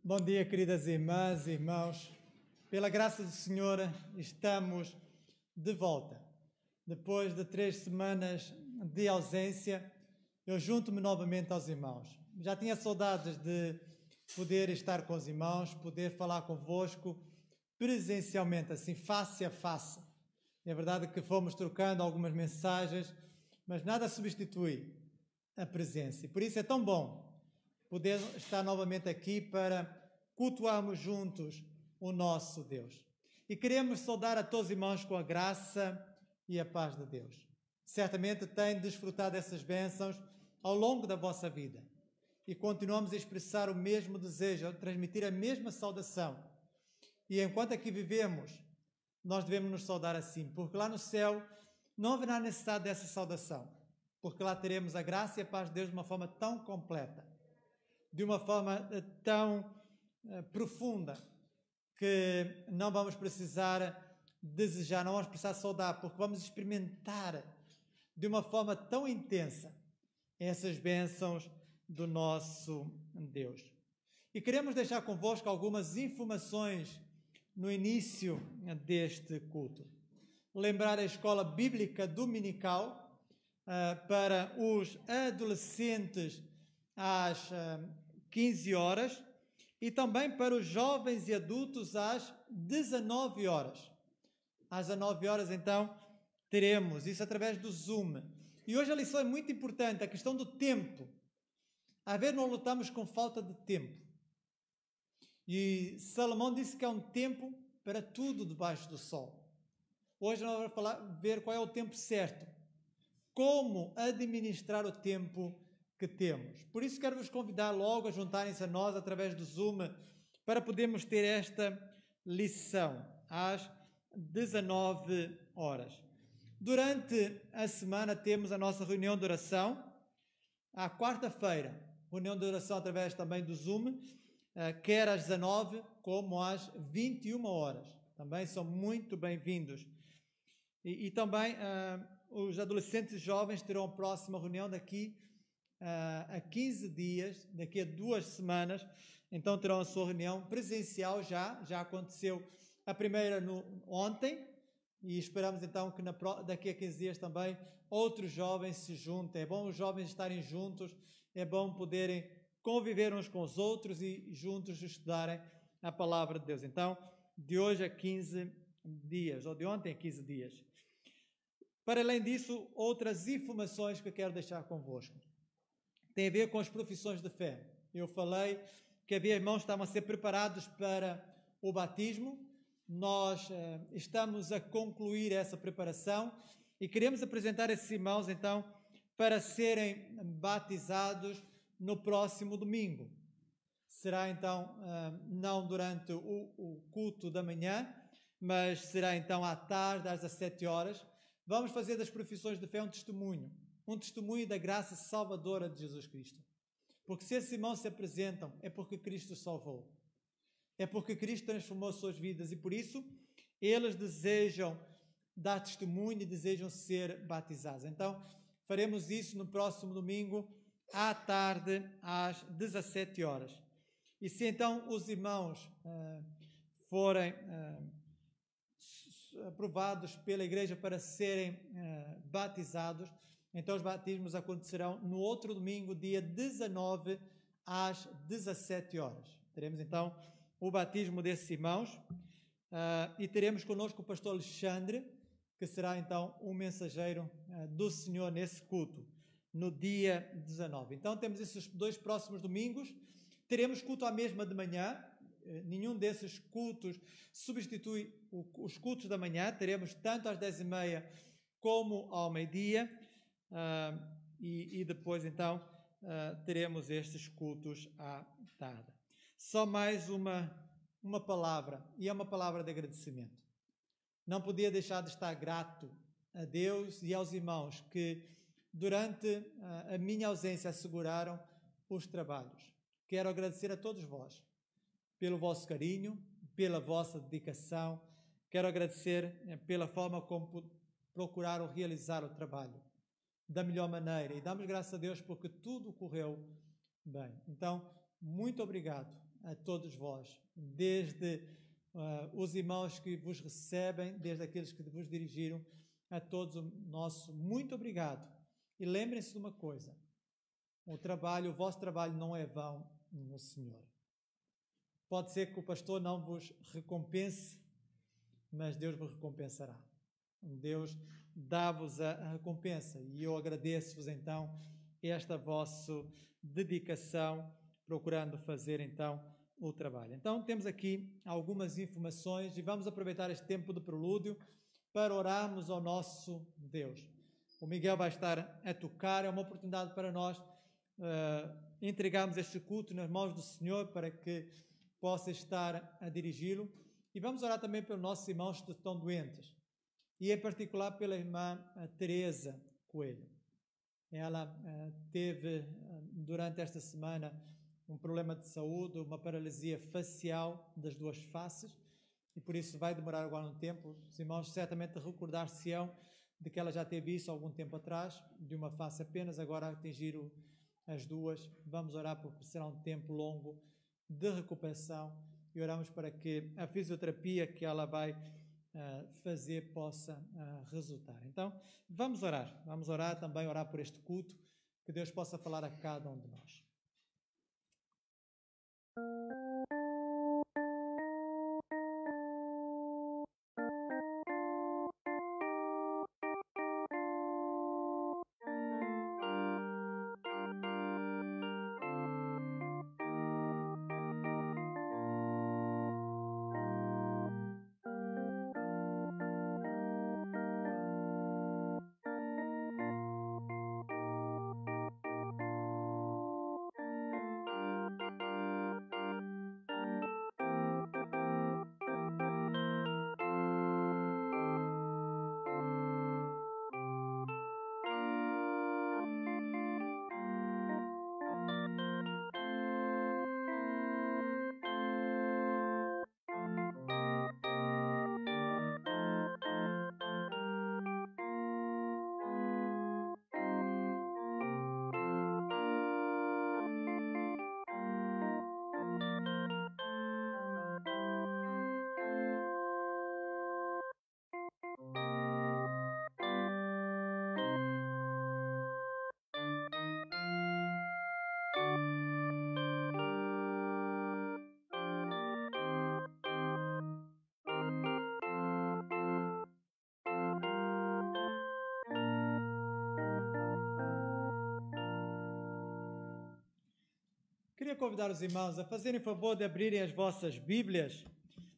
Bom dia, queridas irmãs e irmãos. Pela graça do Senhor, estamos de volta. Depois de 3 semanas de ausência, eu junto-me novamente aos irmãos. Já tinha saudades de poder estar com os irmãos, poder falar convosco presencialmente, assim, face a face. É verdade que fomos trocando algumas mensagens, mas nada substitui a presença. E por isso é tão bom poder estar novamente aqui para cultuarmos juntos o nosso Deus. E queremos saudar a todos os irmãos com a graça e a paz de Deus. Certamente têm desfrutado dessas bênçãos ao longo da vossa vida. E continuamos a expressar o mesmo desejo, a transmitir a mesma saudação. E enquanto aqui vivemos, nós devemos nos saudar assim, porque lá no céu não haverá necessidade dessa saudação, porque lá teremos a graça e a paz de Deus de uma forma tão completa, de uma forma tão profunda, que não vamos precisar desejar, não vamos precisar saudar, porque vamos experimentar de uma forma tão intensa essas bênçãos do nosso Deus. E queremos deixar convosco algumas informações no início deste culto. Lembrar a escola bíblica dominical para os adolescentes às 15 horas e também para os jovens e adultos às 19 horas. Às 19 horas, então, teremos isso através do Zoom. E hoje a lição é muito importante, a questão do tempo. Às vezes não lutamos com falta de tempo. E Salomão disse que há um tempo para tudo debaixo do sol. Hoje nós vamos ver qual é o tempo certo. Como administrar o tempo que temos. Por isso quero vos convidar logo a juntarem-se a nós através do Zoom para podermos ter esta lição às 19 horas. Durante a semana temos a nossa reunião de oração. À quarta-feira, reunião de oração através também do Zoom, quer às 19 como às 21 horas. Também são muito bem-vindos. E também os adolescentes e jovens terão a próxima reunião daqui a 15 dias, daqui a 2 semanas, então terão a sua reunião presencial já aconteceu a primeira ontem, e esperamos então que daqui a 15 dias também outros jovens se juntem. É bom os jovens estarem juntos, é bom poderem conviver uns com os outros e juntos estudarem a palavra de Deus. Então, de hoje a 15 dias, ou de ontem a 15 dias. Para além disso, outras informações que eu quero deixar convosco. Tem a ver com as profissões de fé. Eu falei que havia irmãos que estavam a ser preparados para o batismo. Nós estamos a concluir essa preparação e queremos apresentar esses irmãos, então, para serem batizados no próximo domingo. Será, então, não durante o culto da manhã, mas será, então, à tarde, às 17 horas. Vamos fazer das profissões de fé um testemunho da graça salvadora de Jesus Cristo. Porque se esses irmãos se apresentam, é porque Cristo os salvou. É porque Cristo transformou as suas vidas e por isso eles desejam dar testemunho e desejam ser batizados. Então, faremos isso no próximo domingo, à tarde, às 17 horas. E se então os irmãos forem aprovados pela igreja para serem batizados, então os batismos acontecerão no outro domingo, dia 19, às 17 horas. Teremos então o batismo desses irmãos e teremos connosco o pastor Alexandre, que será então o mensageiro do Senhor nesse culto, no dia 19. Então temos esses 2 próximos domingos, teremos culto à mesma de manhã. Nenhum desses cultos substitui os cultos da manhã. Teremos tanto às 10h30 como ao meio-dia. E depois, então, teremos estes cultos à tarde. Só mais uma palavra, e é uma palavra de agradecimento. Não podia deixar de estar grato a Deus e aos irmãos que, durante a minha ausência, asseguraram os trabalhos. Quero agradecer a todos vós pelo vosso carinho, pela vossa dedicação. Quero agradecer pela forma como procuraram realizar o trabalho da melhor maneira. E damos graças a Deus porque tudo correu bem. Então, muito obrigado a todos vós, desde os irmãos que vos recebem, desde aqueles que vos dirigiram, a todos o nosso muito obrigado. E lembrem-se de uma coisa, o vosso trabalho não é vão no Senhor. Pode ser que o pastor não vos recompense, mas Deus vos recompensará. Deus dá-vos a recompensa e eu agradeço-vos então esta vossa dedicação, procurando fazer então o trabalho. Então temos aqui algumas informações e vamos aproveitar este tempo de prelúdio para orarmos ao nosso Deus. O Miguel vai estar a tocar, é uma oportunidade para nós entregarmos este culto nas mãos do Senhor para que possa estar a dirigi-lo. E vamos orar também pelos nossos irmãos que estão doentes, e em particular pela irmã Teresa Coelho. Ela teve, durante esta semana, um problema de saúde, uma paralisia facial das duas faces, e por isso vai demorar agora um tempo. Os irmãos certamente recordar-se-ão de que ela já teve isso algum tempo atrás, de uma face apenas, agora atingir as duas. Vamos orar porque será um tempo longo de recuperação e oramos para que a fisioterapia que ela vai fazer possa resultar. Então, vamos orar também, orar por este culto, que Deus possa falar a cada um de nós. Queria convidar os irmãos a fazerem favor de abrirem as vossas Bíblias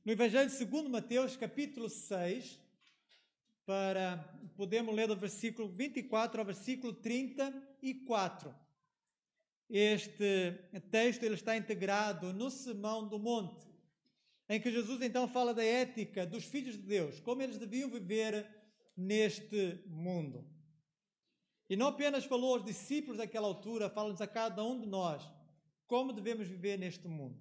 no Evangelho segundo Mateus, capítulo 6, para podermos ler do versículo 24 ao versículo 34. Este texto ele está integrado no Sermão do Monte, em que Jesus então fala da ética dos filhos de Deus, como eles deviam viver neste mundo. E não apenas falou aos discípulos daquela altura, fala-nos a cada um de nós como devemos viver neste mundo.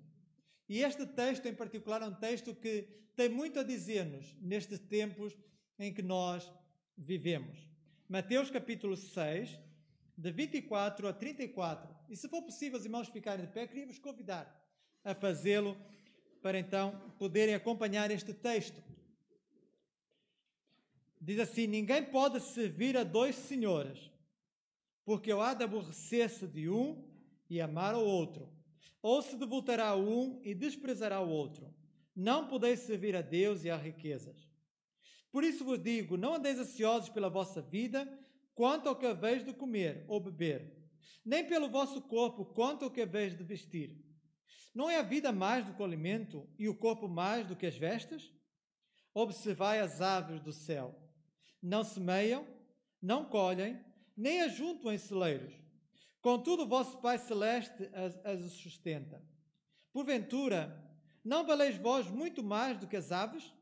E este texto em particular é um texto que tem muito a dizer-nos nestes tempos em que nós vivemos. Mateus capítulo 6, de 24 a 34. E se for possível os irmãos ficarem de pé, queria vos convidar a fazê-lo para então poderem acompanhar este texto. Diz assim: ninguém pode servir a dois senhores, porque ou há de aborrecer-se de um e amar ao outro, ou se devotará a um e desprezará o outro. Não podeis servir a Deus e a riquezas. Por isso vos digo, não andeis ansiosos pela vossa vida, quanto ao que haveis de comer ou beber, nem pelo vosso corpo, quanto ao que haveis de vestir. Não é a vida mais do que o alimento, e o corpo mais do que as vestes? Observai as aves do céu. Não semeiam, não colhem, nem ajuntam em celeiros. Contudo, o vosso Pai Celeste as sustenta. Porventura, não valeis vós muito mais do que as aves?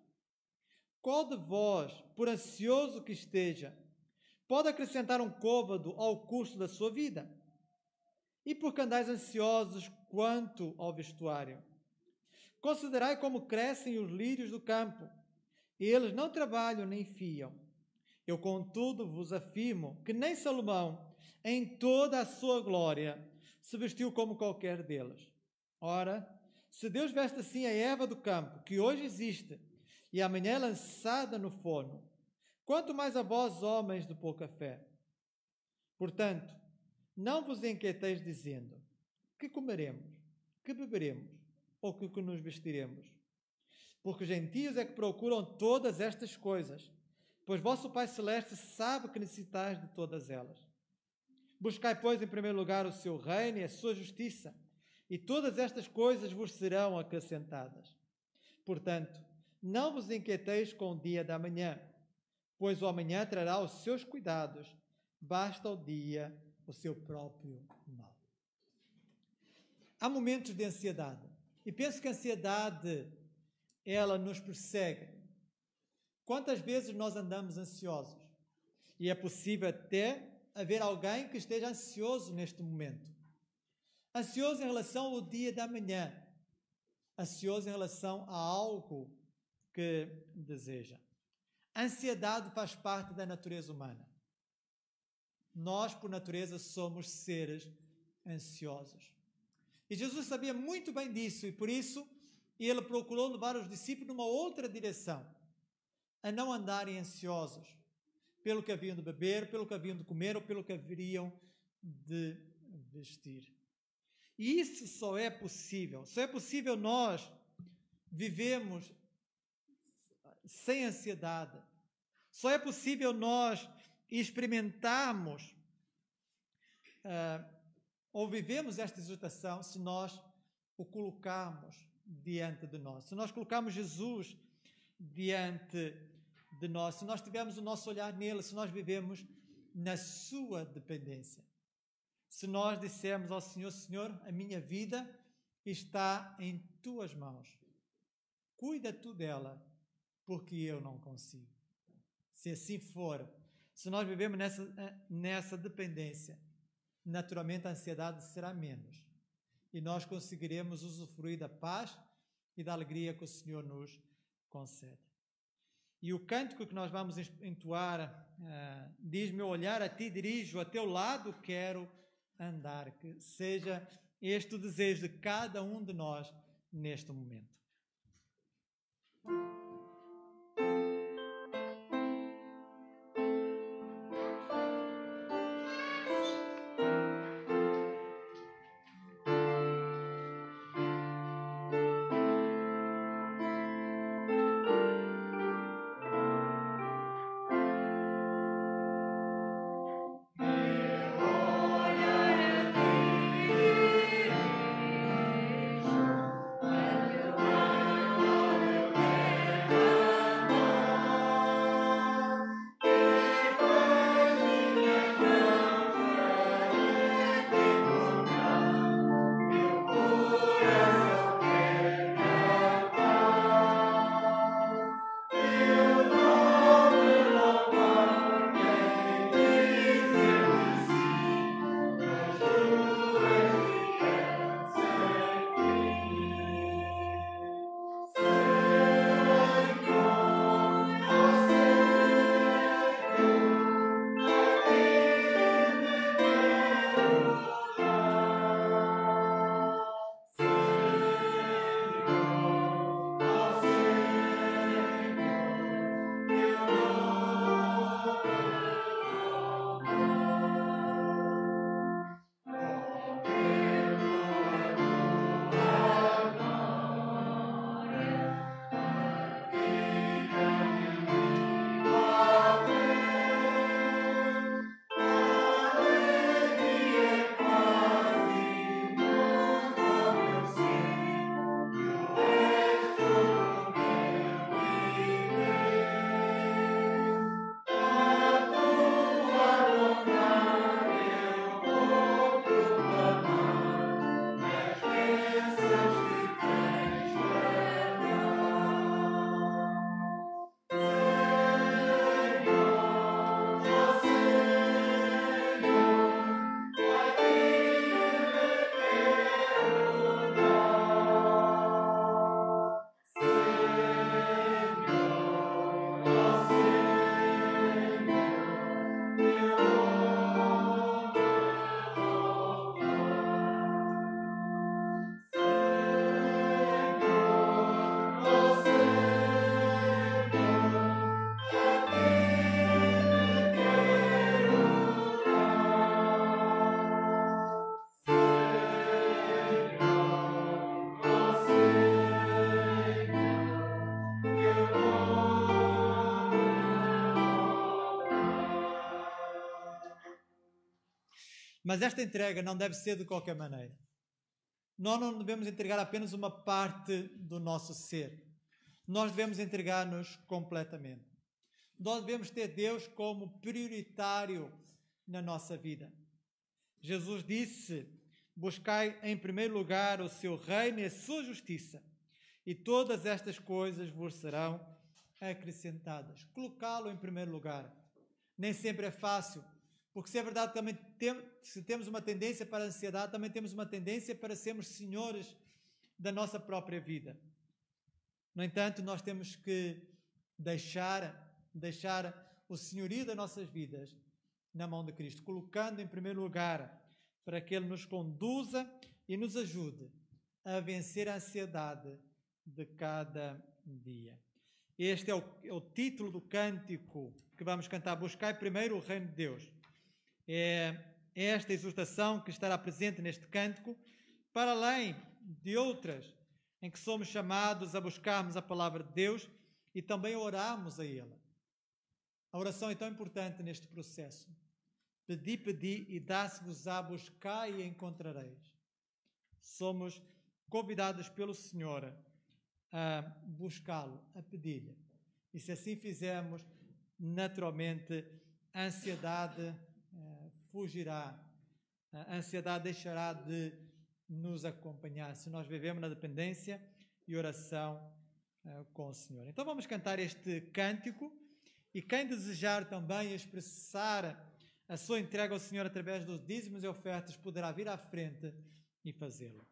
Qual de vós, por ansioso que esteja, pode acrescentar um côvado ao curso da sua vida? E por que andais ansiosos quanto ao vestuário? Considerai como crescem os lírios do campo. Eles não trabalham nem fiam. Eu, contudo, vos afirmo que nem Salomão, em toda a sua glória, se vestiu como qualquer deles. Ora, Se Deus veste assim a erva do campo, que hoje existe, e amanhã é lançada no forno, quanto mais a vós, homens de pouca fé. Portanto, não vos inquieteis dizendo, que comeremos, que beberemos, ou que nos vestiremos? Porque os gentios é que procuram todas estas coisas, pois vosso Pai Celeste sabe que necessitais de todas elas. Buscai, pois, em primeiro lugar o seu reino e a sua justiça, e todas estas coisas vos serão acrescentadas. Portanto, não vos inquieteis com o dia da manhã, pois o amanhã trará os seus cuidados, basta ao dia o seu próprio mal. Há momentos de ansiedade, e penso que a ansiedade, ela nos persegue. Quantas vezes nós andamos ansiosos? E é possível até haver alguém que esteja ansioso neste momento. Ansioso em relação ao dia da manhã. Ansioso em relação a algo que deseja. A ansiedade faz parte da natureza humana. Nós, por natureza, somos seres ansiosos. E Jesus sabia muito bem disso, e por isso ele procurou levar os discípulos numa outra direção, a não andarem ansiosos pelo que haviam de beber, pelo que haviam de comer ou pelo que haveriam de vestir. E isso só é possível nós vivemos sem ansiedade. Só é possível nós experimentarmos ou vivemos esta exortação se nós o colocarmos diante de nós. Se nós colocarmos Jesus diante de nós, se nós tivermos o nosso olhar nele, se nós vivemos na sua dependência. Se nós dissermos ao Senhor, Senhor, a minha vida está em tuas mãos. Cuida tu dela, porque eu não consigo. Se assim for, se nós vivemos nessa dependência, naturalmente a ansiedade será menos. E nós conseguiremos usufruir da paz e da alegria que o Senhor nos concede. E o cântico que nós vamos entoar diz: meu olhar a ti dirijo, a teu lado quero andar. Que seja este o desejo de cada um de nós neste momento. Mas esta entrega não deve ser de qualquer maneira. Nós não devemos entregar apenas uma parte do nosso ser. Nós devemos entregar-nos completamente. Nós devemos ter Deus como prioritário na nossa vida. Jesus disse: buscai em primeiro lugar o seu reino e a sua justiça, e todas estas coisas vos serão acrescentadas. Colocá-lo em primeiro lugar. Nem sempre é fácil, porque se é verdade que também se temos uma tendência para a ansiedade, também temos uma tendência para sermos senhores da nossa própria vida. No entanto, nós temos que deixar o senhorio das nossas vidas na mão de Cristo, colocando em primeiro lugar para que Ele nos conduza e nos ajude a vencer a ansiedade de cada dia. Este é o título do cântico que vamos cantar: Buscai primeiro o reino de Deus. É esta exortação que estará presente neste cântico, para além de outras em que somos chamados a buscarmos a palavra de Deus e também orarmos a Ele. A oração é tão importante neste processo. Pedi, pedi e dá-se-vos-á, buscai e encontrareis. Somos convidados pelo Senhor a buscá-lo, a pedir-lhe. E se assim fizermos, naturalmente a ansiedade fugirá, a ansiedade deixará de nos acompanhar, se nós vivemos na dependência e oração com o Senhor. Então vamos cantar este cântico, e quem desejar também expressar a sua entrega ao Senhor através dos dízimos e ofertas poderá vir à frente e fazê-lo.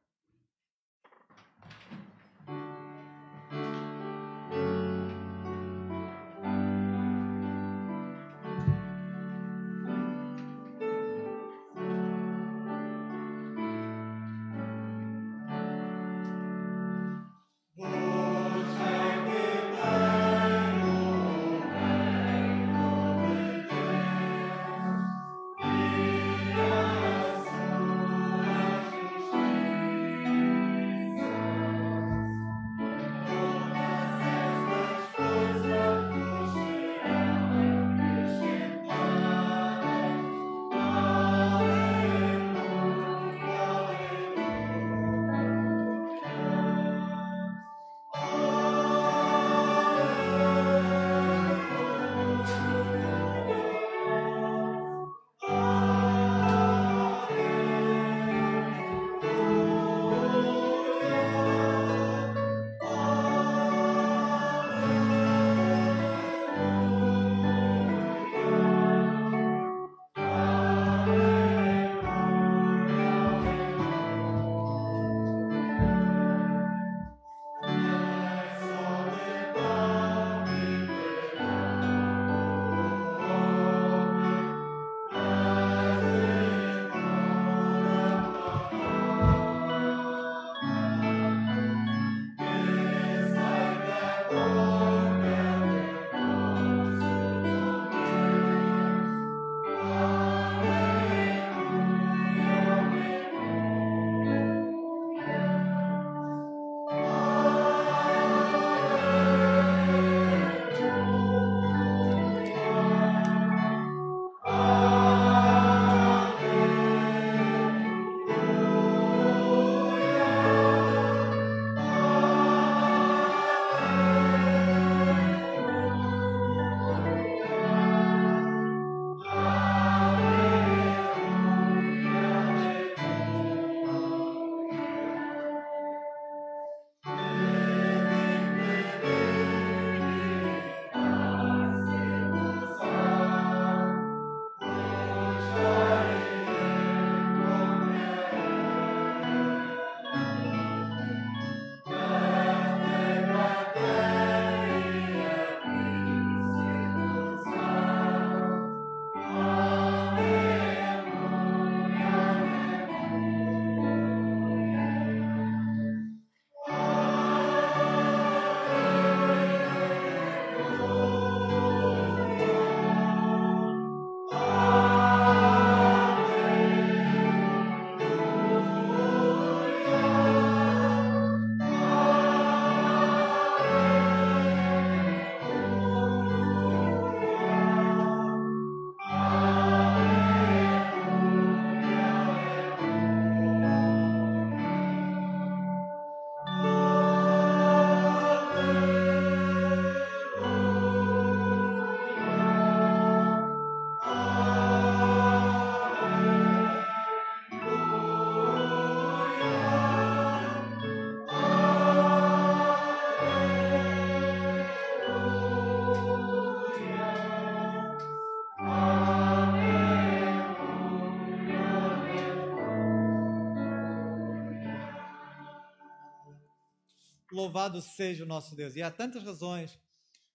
Louvado seja o nosso Deus. E há tantas razões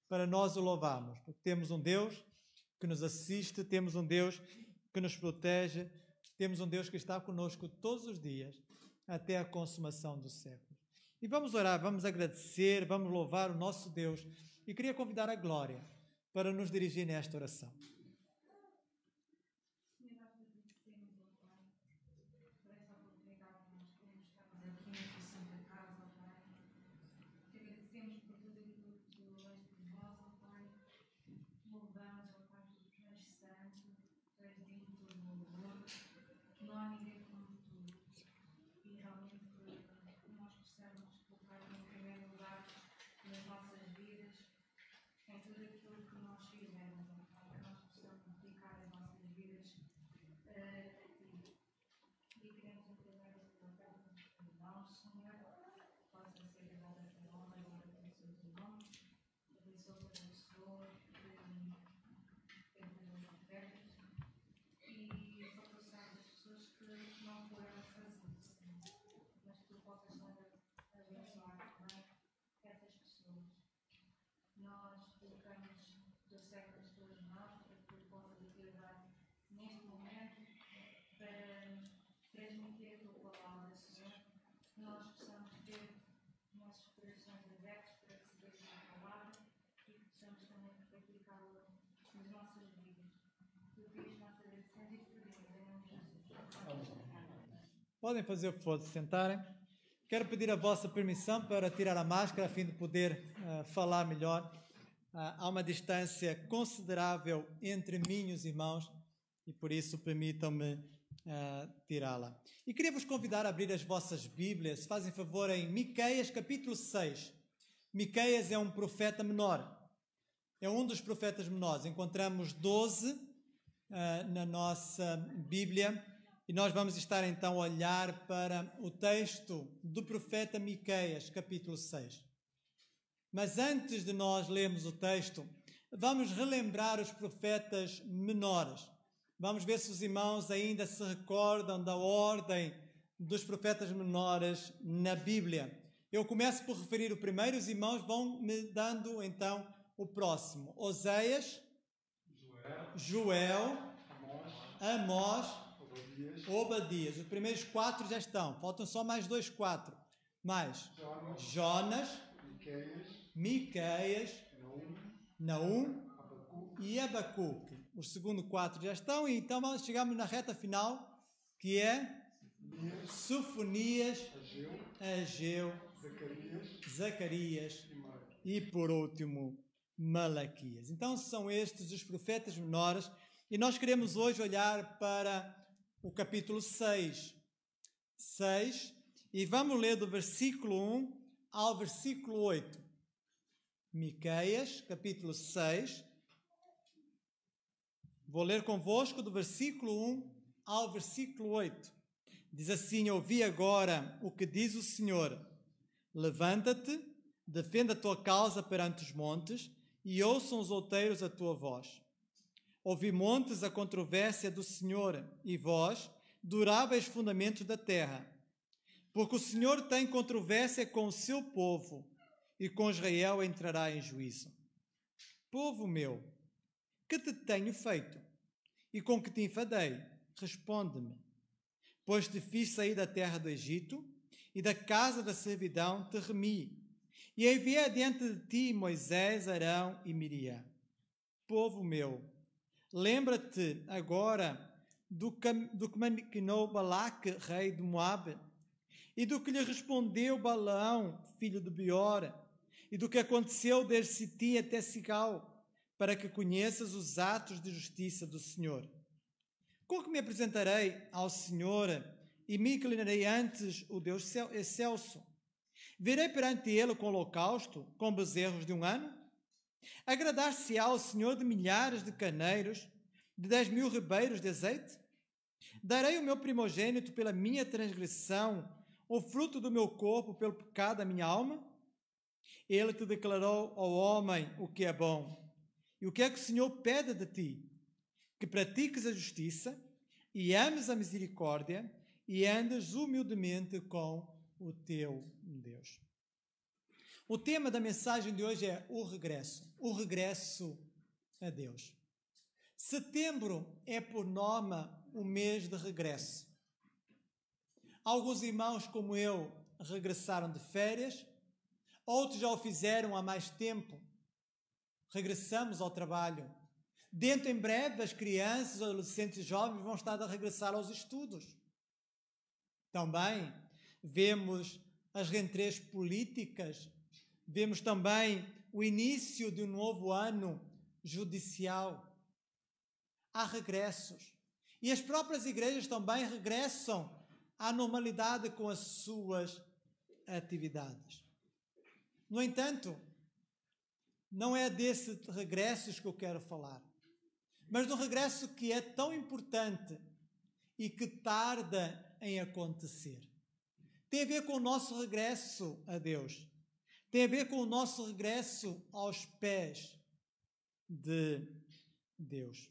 para nós o louvarmos, porque temos um Deus que nos assiste, temos um Deus que nos protege, temos um Deus que está conosco todos os dias, até a consumação dos séculos. E vamos orar, vamos agradecer, vamos louvar o nosso Deus. E queria convidar a Glória para nos dirigir nesta oração. Podem fazer o que for, se sentarem. Quero pedir a vossa permissão para tirar a máscara, a fim de poder falar melhor. Há uma distância considerável entre mim e os irmãos e por isso permitam-me tirá-la. E queria vos convidar a abrir as vossas Bíblias, se fazem favor, em Miqueias capítulo 6. Miqueias é um profeta menor. É um dos profetas menores. Encontramos 12 na nossa Bíblia. E nós vamos estar então a olhar para o texto do profeta Miqueias, capítulo 6. Mas antes de nós lermos o texto, vamos relembrar os profetas menores. Vamos ver se os irmãos ainda se recordam da ordem dos profetas menores na Bíblia. Eu começo por referir o primeiro, os irmãos vão me dando então o próximo. Oseias, Joel, Amós, Obadias. Os primeiros 4 já estão. Faltam só mais 4. Mais Jonas, Miqueias, Naum e Abacuque. Os segundos 4 já estão. E então chegamos na reta final, que é Sofonias, Ageu, Zacarias e, por último, Malaquias. Então são estes os profetas menores. E nós queremos hoje olhar para o capítulo 6, e vamos ler do versículo 1 ao versículo 8. Miqueias, capítulo 6. Vou ler convosco do versículo 1 ao versículo 8. Diz assim: ouvi agora o que diz o Senhor. Levanta-te, defenda a tua causa perante os montes, e ouçam os outeiros a tua voz. Ouvi montes a controvérsia do Senhor, e vós, duráveis fundamentos da terra. Porque o Senhor tem controvérsia com o seu povo, e com Israel entrará em juízo. Povo meu, que te tenho feito? E com que te enfadei? Responde-me. Pois te fiz sair da terra do Egito, e da casa da servidão te remi, e enviei adiante de ti Moisés, Arão e Miriam. Povo meu, lembra-te agora do que maquinou Balaque, rei de Moabe, e do que lhe respondeu Balaão, filho de Beor, e do que aconteceu desde Sitim até Sigal, para que conheças os atos de justiça do Senhor. Com que me apresentarei ao Senhor e me inclinarei antes o Deus excelso? Virei perante ele com holocausto, com bezerros de 1 ano? Agradar-se-á ao Senhor de milhares de carneiros, de 10.000 ribeiros de azeite? Darei o meu primogênito pela minha transgressão, o fruto do meu corpo pelo pecado da minha alma? Ele te declarou, ó homem, o que é bom. E o que é que o Senhor pede de ti? Que pratiques a justiça e ames a misericórdia e andes humildemente com o teu Deus. O tema da mensagem de hoje é o regresso a Deus. Setembro é, por norma, o mês de regresso. Alguns irmãos, como eu, regressaram de férias, outros já o fizeram há mais tempo. Regressamos ao trabalho. Dentro, em breve, as crianças, adolescentes e jovens vão estar a regressar aos estudos. Também vemos as rentrées políticas, vemos também o início de um novo ano judicial. Há regressos. E as próprias igrejas também regressam à normalidade com as suas atividades. No entanto, não é desses regressos que eu quero falar, mas do regresso que é tão importante e que tarda em acontecer. Tem a ver com o nosso regresso a Deus. Tem a ver com o nosso regresso aos pés de Deus.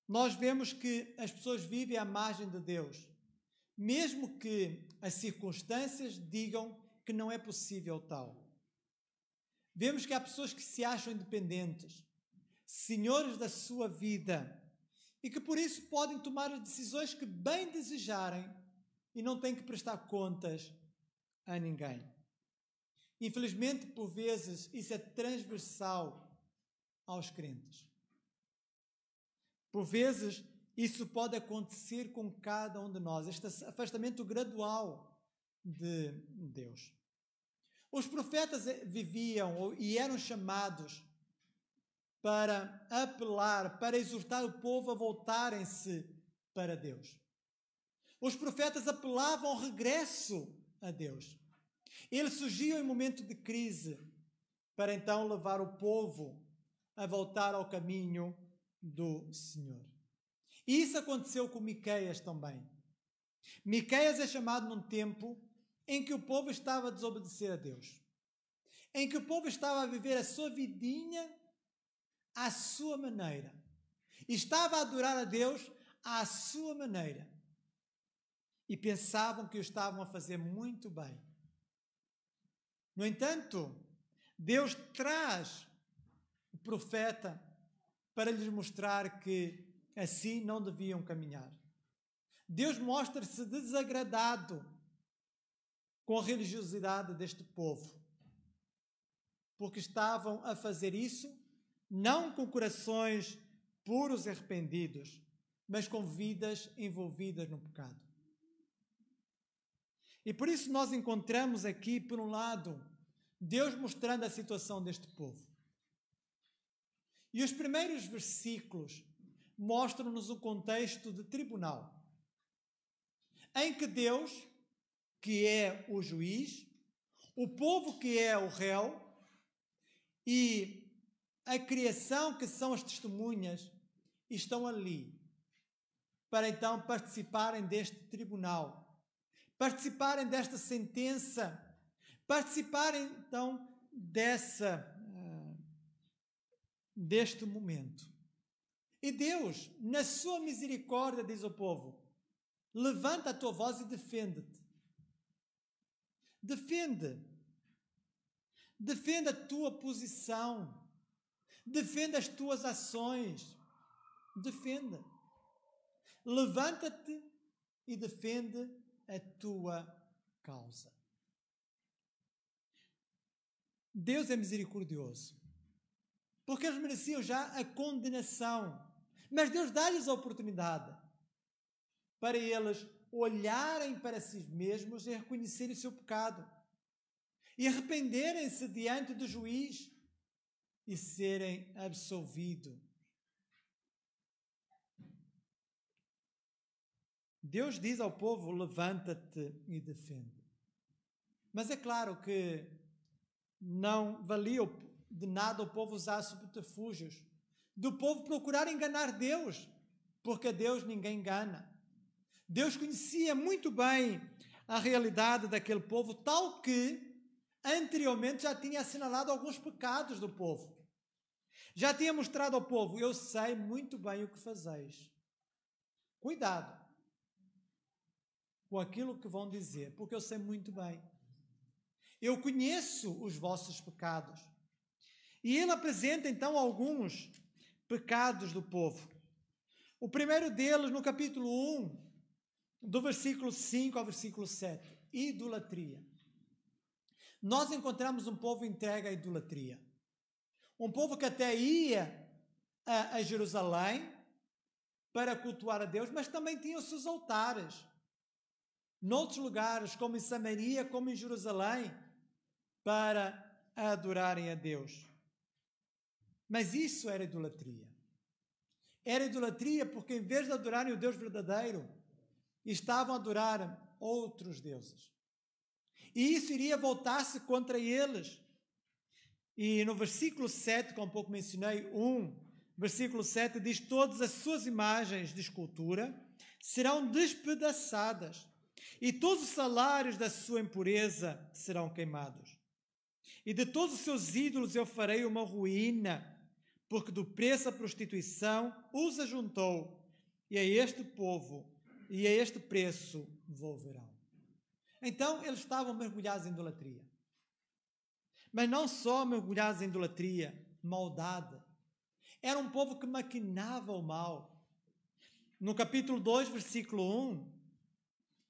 Nós vemos que as pessoas vivem à margem de Deus, mesmo que as circunstâncias digam que não é possível tal. Vemos que há pessoas que se acham independentes, senhores da sua vida, e que por isso podem tomar as decisões que bem desejarem e não têm que prestar contas a ninguém. Infelizmente, por vezes, isso é transversal aos crentes. Por vezes, isso pode acontecer com cada um de nós, este afastamento gradual de Deus. Os profetas viviam e eram chamados para apelar, para exortar o povo a voltarem-se para Deus. Os profetas apelavam ao regresso a Deus. Eles surgiam em momento de crise para então levar o povo a voltar ao caminho do Senhor. E isso aconteceu com Miqueias também. Miqueias é chamado num tempo em que o povo estava a desobedecer a Deus, em que o povo estava a viver a sua vidinha à sua maneira, e estava a adorar a Deus à sua maneira, e pensavam que o estavam a fazer muito bem. No entanto, Deus traz o profeta para lhes mostrar que assim não deviam caminhar. Deus mostra-se desagradado com a religiosidade deste povo, porque estavam a fazer isso não com corações puros e arrependidos, mas com vidas envolvidas no pecado. E por isso nós encontramos aqui, por um lado, Deus mostrando a situação deste povo. E os primeiros versículos mostram-nos um contexto de tribunal, em que Deus, que é o juiz, o povo que é o réu e a criação, que são as testemunhas, estão ali para então participarem deste tribunal, participarem desta sentença, participarem então deste momento. E Deus, na sua misericórdia, diz ao povo: levanta a tua voz e defende-te. Defende a tua posição. Defende as tuas ações. Defende. Levanta-te e defende a tua causa. Deus é misericordioso, porque eles mereciam já a condenação, mas Deus dá-lhes a oportunidade para eles olharem para si mesmos e reconhecerem o seu pecado e arrependerem-se diante do juiz e serem absolvidos. Deus diz ao povo: levanta-te e defende. Mas é claro que não valia de nada o povo usar subterfúgios, do povo procurar enganar Deus, porque a Deus ninguém engana. Deus conhecia muito bem a realidade daquele povo, tal que anteriormente já tinha assinalado alguns pecados do povo. Já tinha mostrado ao povo: eu sei muito bem o que fazeis. Cuidado com aquilo que vão dizer, porque eu sei muito bem. eu conheço os vossos pecados. E ele apresenta então alguns pecados do povo. O primeiro deles, no capítulo 1, do versículo 5 ao versículo 7, idolatria. Nós encontramos um povo entregue à idolatria. Um povo que até ia a Jerusalém para cultuar a Deus, mas também tinha os seus altares. Noutros lugares, como em Samaria, como em Jerusalém, para adorarem a Deus. Mas isso era idolatria. Era idolatria porque, em vez de adorarem o Deus verdadeiro, estavam a adorar outros deuses. E isso iria voltar-se contra eles. E no versículo 7, como há pouco mencionei, 1, versículo 7, diz: todas as suas imagens de escultura serão despedaçadas, e todos os salários da sua impureza serão queimados. E de todos os seus ídolos eu farei uma ruína, porque do preço da prostituição os ajuntou, e a este povo e a este preço devolverão. Então eles estavam mergulhados em idolatria. Mas não só mergulhados em idolatria, maldade. Era um povo que maquinava o mal. No capítulo 2, versículo 1,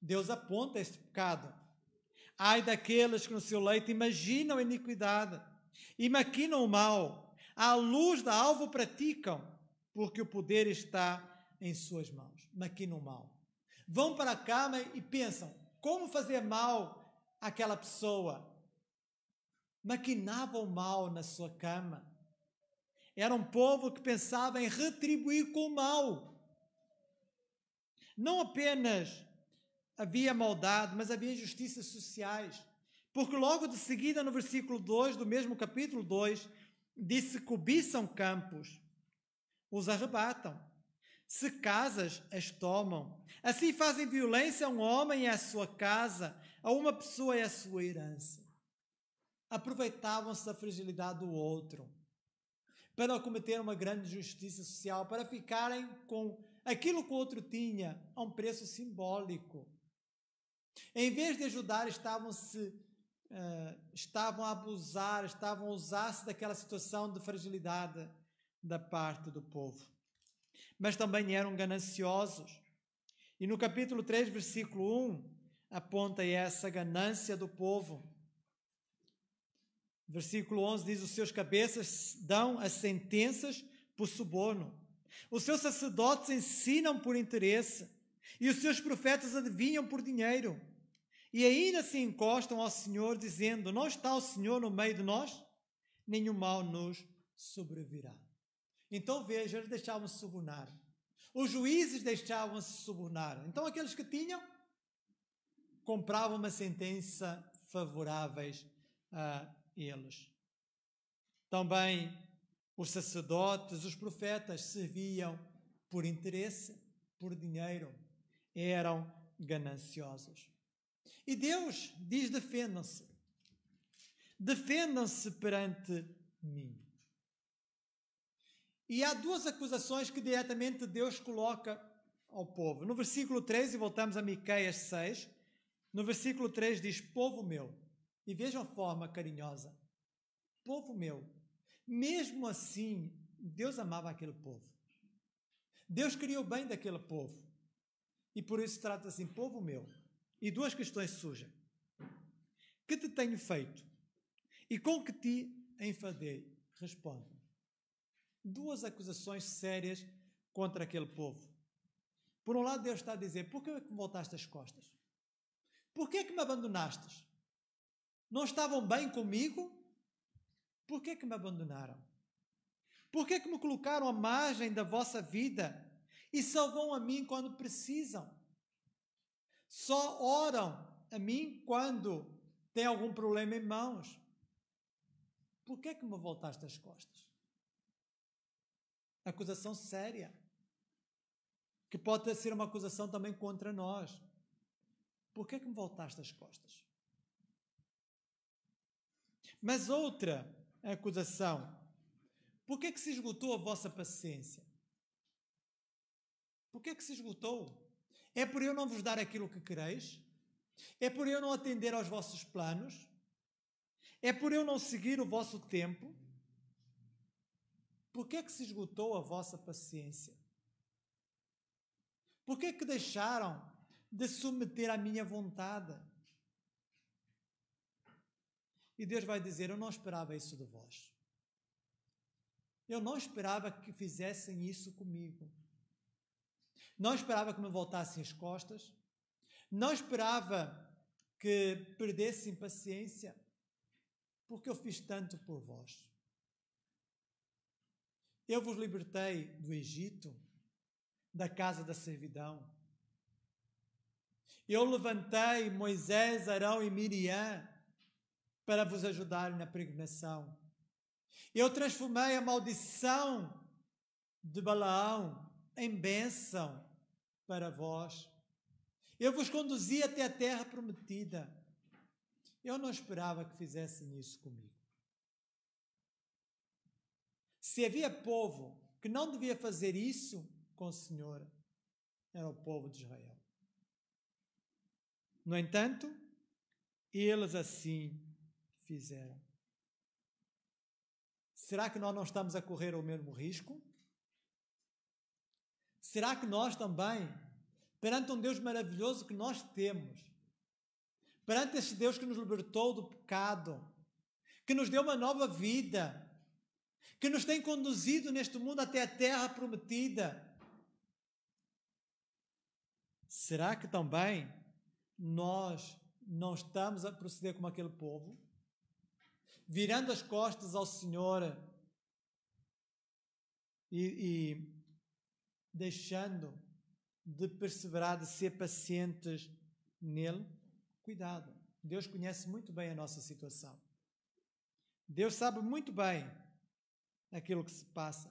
Deus aponta este pecado. Ai daqueles que no seu leito imaginam a iniquidade e maquinam o mal, à luz da alva praticam, porque o poder está em suas mãos. Maquinam o mal. Vão para a cama e pensam, como fazer mal àquela pessoa? Maquinavam o mal na sua cama. Era um povo que pensava em retribuir com o mal. Não apenas havia maldade, mas havia injustiças sociais. Porque logo de seguida, no versículo 2 do mesmo capítulo 2, diz: se cobiçam campos, os arrebatam. Se casas, as tomam. Assim fazem violência a um homem e à sua casa, a uma pessoa e à sua herança. Aproveitavam-se da fragilidade do outro para cometer uma grande injustiça social, para ficarem com aquilo que o outro tinha a um preço simbólico. Em vez de ajudar, estavam a abusar, estavam a usar-se daquela situação de fragilidade da parte do povo. Mas também eram gananciosos. E no capítulo 3, versículo 1, aponta essa ganância do povo. Versículo 11 diz: os seus cabeças dão as sentenças por suborno. Os seus sacerdotes ensinam por interesse. E os seus profetas adivinham por dinheiro. E ainda se encostam ao Senhor, dizendo: não está o Senhor no meio de nós? Nenhum mal nos sobrevirá. Então veja, eles deixavam-se subornar. Os juízes deixavam-se subornar. Então aqueles que tinham, compravam uma sentença favoráveis a eles. Também os sacerdotes, os profetas serviam por interesse, por dinheiro. Eram gananciosos. E Deus diz: defendam-se. Defendam-se perante mim. E há duas acusações que diretamente Deus coloca ao povo. No versículo 3, e voltamos a Miqueias 6, no versículo 3 diz: povo meu. E vejam a forma carinhosa. Povo meu. Mesmo assim, Deus amava aquele povo. Deus queria o bem daquele povo. E por isso trata assim: povo meu. E duas questões surgem. Que te tenho feito? E com que te enfadei? Responde. Duas acusações sérias contra aquele povo. Por um lado, Deus está a dizer: por que é que me voltaste as costas? Por que é que me abandonastes? Não estavam bem comigo? Por que é que me abandonaram? Por que é que me colocaram à margem da vossa vida e só vão a mim quando precisam? Só oram a mim quando têm algum problema em mãos? Por que é que me voltaste as costas? Acusação séria, que pode ser uma acusação também contra nós. Por que é que me voltaste as costas? Mas outra acusação: por que é que se esgotou a vossa paciência? Por que é que se esgotou? É por eu não vos dar aquilo que quereis? É por eu não atender aos vossos planos? É por eu não seguir o vosso tempo? Por que é que se esgotou a vossa paciência? Por que é que deixaram de submeter à minha vontade? E Deus vai dizer, eu não esperava isso de vós. Eu não esperava que fizessem isso comigo. Não esperava que me voltassem as costas. Não esperava que perdessem paciência, porque eu fiz tanto por vós. Eu vos libertei do Egito, da casa da servidão. Eu levantei Moisés, Arão e Miriam para vos ajudarem na peregrinação. Eu transformei a maldição de Balaão em bênção para vós. Eu vos conduzi até a terra prometida. Eu não esperava que fizessem isso comigo. Se havia povo que não devia fazer isso com o Senhor, era o povo de Israel. No entanto, eles assim fizeram. Será que nós não estamos a correr o mesmo risco? Será que nós também, perante um Deus maravilhoso que nós temos, perante este Deus que nos libertou do pecado, que nos deu uma nova vida, que nos tem conduzido neste mundo até a terra prometida, será que também nós não estamos a proceder como aquele povo? Virando as costas ao Senhor e deixando de perseverar, de ser pacientes nele? Cuidado, Deus conhece muito bem a nossa situação. Deus sabe muito bem aquilo que se passa.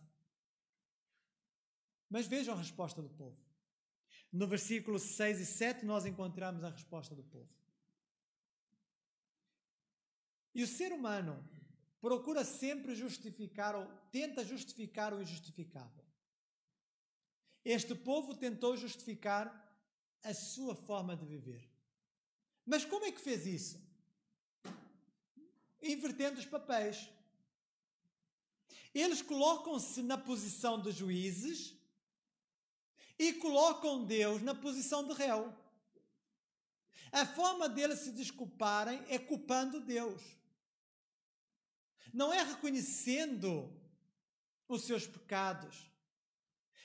Mas vejam a resposta do povo. No versículo 6 e 7 nós encontramos a resposta do povo. E o ser humano procura sempre justificar, ou tenta justificar o injustificável. Este povo tentou justificar a sua forma de viver. Mas como é que fez isso? Invertendo os papéis. Eles colocam-se na posição de juízes e colocam Deus na posição de réu. A forma deles se desculparem é culpando Deus. Não é reconhecendo os seus pecados.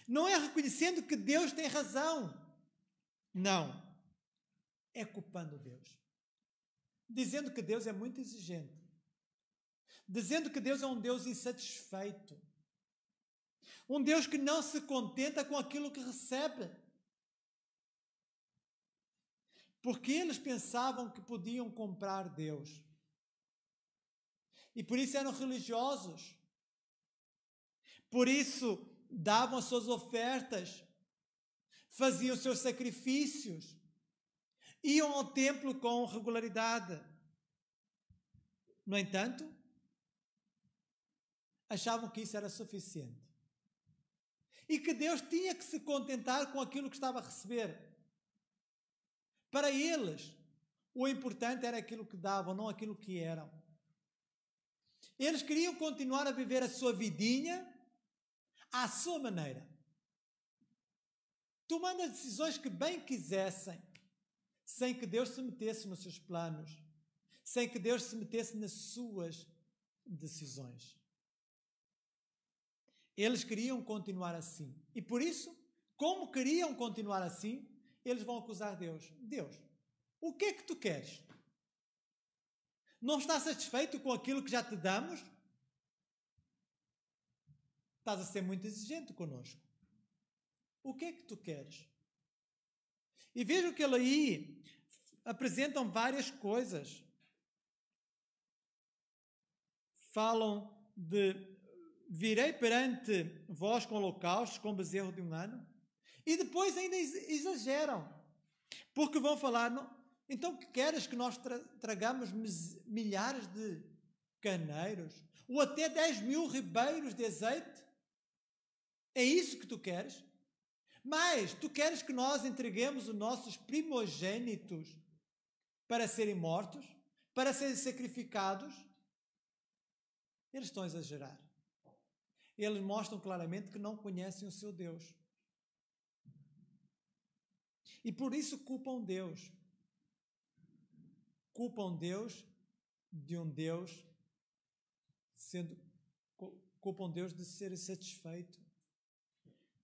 Não é reconhecendo que Deus tem razão. Não. É culpando Deus. Dizendo que Deus é muito exigente. Dizendo que Deus é um Deus insatisfeito. Um Deus que não se contenta com aquilo que recebe. Porque eles pensavam que podiam comprar Deus. E por isso eram religiosos. Por isso davam as suas ofertas. Faziam os seus sacrifícios. Iam ao templo com regularidade. No entanto, achavam que isso era suficiente. E que Deus tinha que se contentar com aquilo que estava a receber. Para eles, o importante era aquilo que davam, não aquilo que eram. Eles queriam continuar a viver a sua vidinha à sua maneira, tomando as decisões que bem quisessem, sem que Deus se metesse nos seus planos, sem que Deus se metesse nas suas decisões. Eles queriam continuar assim. E por isso, como queriam continuar assim, eles vão acusar Deus. Deus, o que é que tu queres? Não estás satisfeito com aquilo que já te damos? Estás a ser muito exigente conosco. O que é que tu queres? E vejam que ele aí apresentam várias coisas. Falam de virei perante vós com holocaustos, com bezerro de um ano. E depois ainda exageram. Porque vão falar, não, então que queres que nós tragamos milhares de carneiros? Ou até 10.000 ribeiros de azeite? É isso que tu queres? Mas tu queres que nós entreguemos os nossos primogênitos para serem mortos? Para serem sacrificados? Eles estão a exagerar. Eles mostram claramente que não conhecem o seu Deus. E por isso culpam Deus. Culpam Deus de um Deus culpam Deus de ser insatisfeito,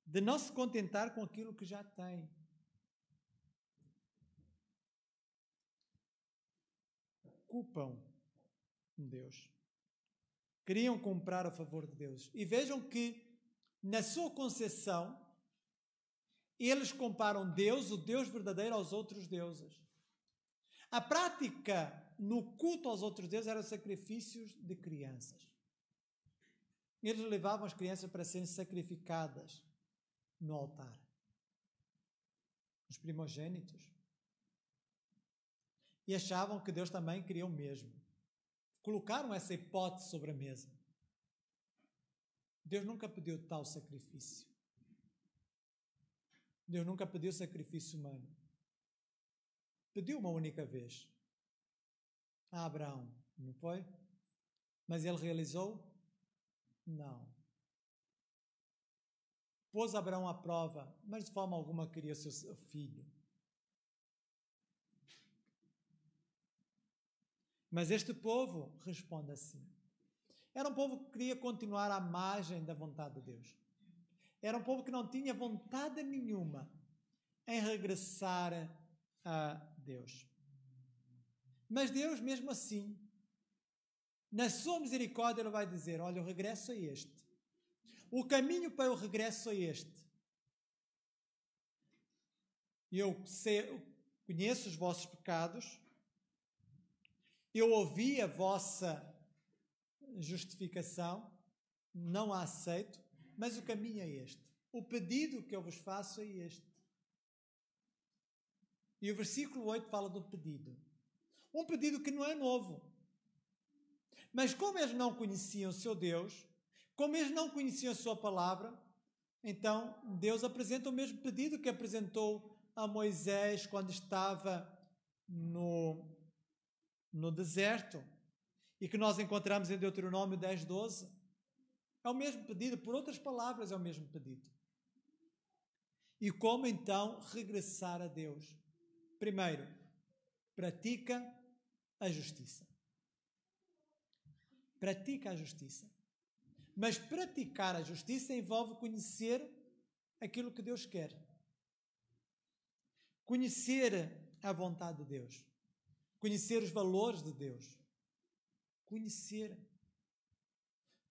de não se contentar com aquilo que já tem. Culpam Deus. Queriam comprar a favor de Deus. E vejam que, na sua concepção, eles comparam Deus, o Deus verdadeiro, aos outros deuses. A prática no culto aos outros deuses eram sacrifícios de crianças. Eles levavam as crianças para serem sacrificadas no altar. Os primogênitos. E achavam que Deus também queria o mesmo. Colocaram essa hipótese sobre a mesa. Deus nunca pediu tal sacrifício. Deus nunca pediu sacrifício humano. Pediu uma única vez. A Abraão, não foi? Mas ele realizou? Não. Pôs Abraão à prova, mas de forma alguma queria o seu filho. Mas este povo responde assim. Era um povo que queria continuar à margem da vontade de Deus. Era um povo que não tinha vontade nenhuma em regressar a Deus. Mas Deus, mesmo assim, na sua misericórdia, Ele vai dizer, olha, o regresso é este. O caminho para o regresso é este. Eu conheço os vossos pecados, eu ouvi a vossa justificação, não a aceito, mas o caminho é este. O pedido que eu vos faço é este. E o versículo 8 fala do pedido. Um pedido que não é novo. Mas como eles não conheciam o seu Deus, como eles não conheciam a sua palavra, então Deus apresenta o mesmo pedido que apresentou a Moisés quando estava no deserto e que nós encontramos em Deuteronômio 10:12. É o mesmo pedido, por outras palavras, é o mesmo pedido. E como então regressar a Deus? Primeiro, pratica a justiça. Pratica a justiça. Mas praticar a justiça envolve conhecer aquilo que Deus quer. Conhecer a vontade de Deus. Conhecer os valores de Deus. Conhecer.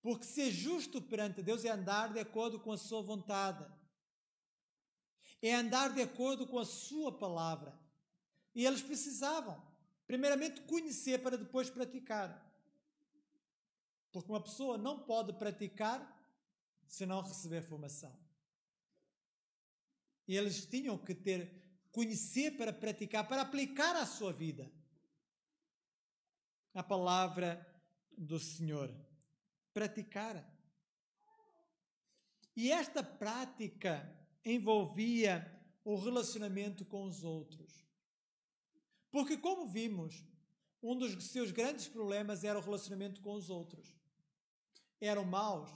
Porque ser justo perante Deus é andar de acordo com a sua vontade. É andar de acordo com a sua palavra. E eles precisavam, primeiramente, conhecer para depois praticar. Porque uma pessoa não pode praticar se não receber formação. E eles tinham que conhecer para praticar, para aplicar à sua vida a palavra do Senhor. Praticar. E esta prática envolvia o relacionamento com os outros. Porque, como vimos, um dos seus grandes problemas era o relacionamento com os outros. Eram maus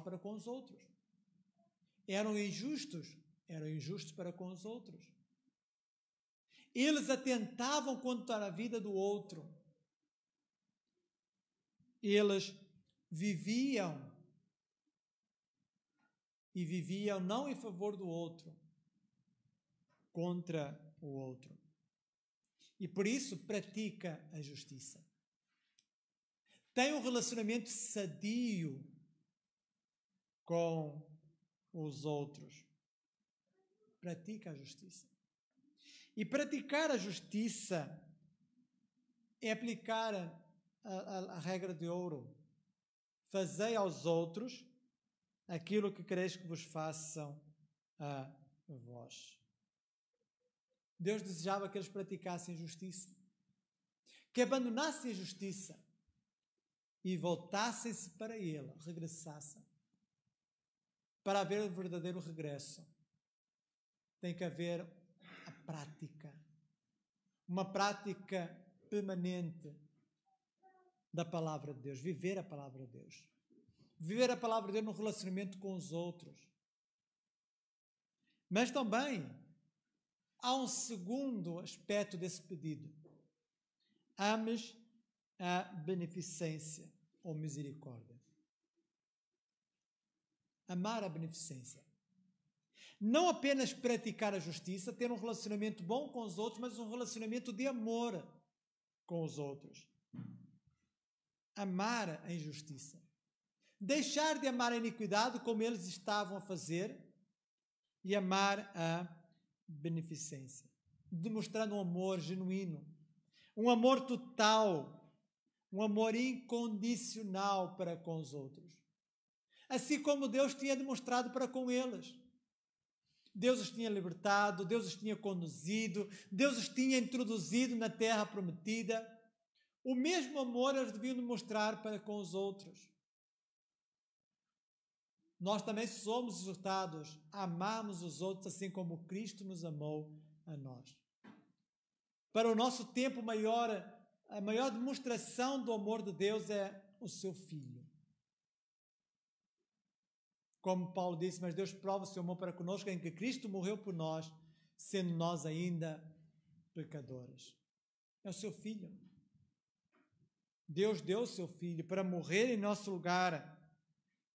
para com os outros. Eram injustos para com os outros. Eles atentavam contra a vida do outro. Eles viviam não em favor do outro, contra o outro. E por isso pratica a justiça. Tem um relacionamento sadio com os outros. Pratica a justiça. E praticar a justiça é aplicar a regra de ouro. Fazei aos outros aquilo que quereis que vos façam a vós. Deus desejava que eles praticassem justiça, que abandonassem a justiça e voltassem-se para Ele, regressassem. Para haver o verdadeiro regresso, tem que haver a prática, uma prática permanente da palavra de Deus, viver a palavra de Deus. Viver a palavra de Deus no relacionamento com os outros. Mas também há um segundo aspecto desse pedido. Ames a beneficência ou misericórdia. Amar a beneficência. Não apenas praticar a justiça, ter um relacionamento bom com os outros, mas um relacionamento de amor com os outros. Amar a injustiça. Deixar de amar a iniquidade como eles estavam a fazer e amar a beneficência. Demonstrando um amor genuíno, um amor total, um amor incondicional para com os outros. Assim como Deus tinha demonstrado para com eles. Deus os tinha libertado, Deus os tinha conduzido, Deus os tinha introduzido na terra prometida. O mesmo amor eles deviam demonstrar para com os outros. Nós também somos exortados a amarmos os outros assim como Cristo nos amou a nós. Para o nosso tempo maior, a maior demonstração do amor de Deus é o seu Filho. Como Paulo disse, mas Deus prova o seu amor para conosco em que Cristo morreu por nós, sendo nós ainda pecadores. É o seu Filho. Deus deu o seu Filho para morrer em nosso lugar,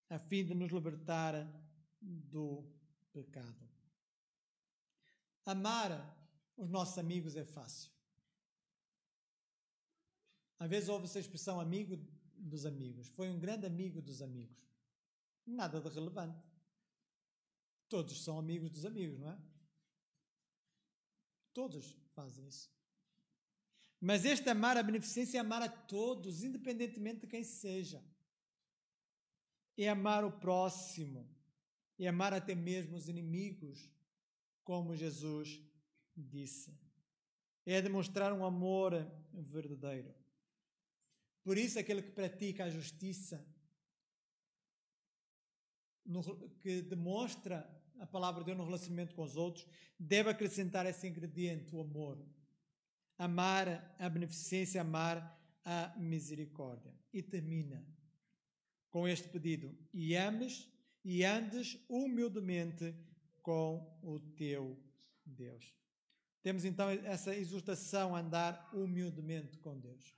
a fim de nos libertar do pecado. Amar os nossos amigos é fácil. Às vezes ouve essa expressão amigo dos amigos. Foi um grande amigo dos amigos. Nada de relevante. Todos são amigos dos amigos, não é? Todos fazem isso. Mas este amar a beneficência é amar a todos, independentemente de quem seja. É amar o próximo. É amar até mesmo os inimigos, como Jesus disse. É demonstrar um amor verdadeiro. Por isso, aquele que pratica a justiça, que demonstra a palavra de Deus no relacionamento com os outros, deve acrescentar esse ingrediente, o amor. Amar a beneficência, amar a misericórdia. E termina com este pedido: e ames e andes humildemente com o teu Deus. Temos então essa exortação a andar humildemente com Deus.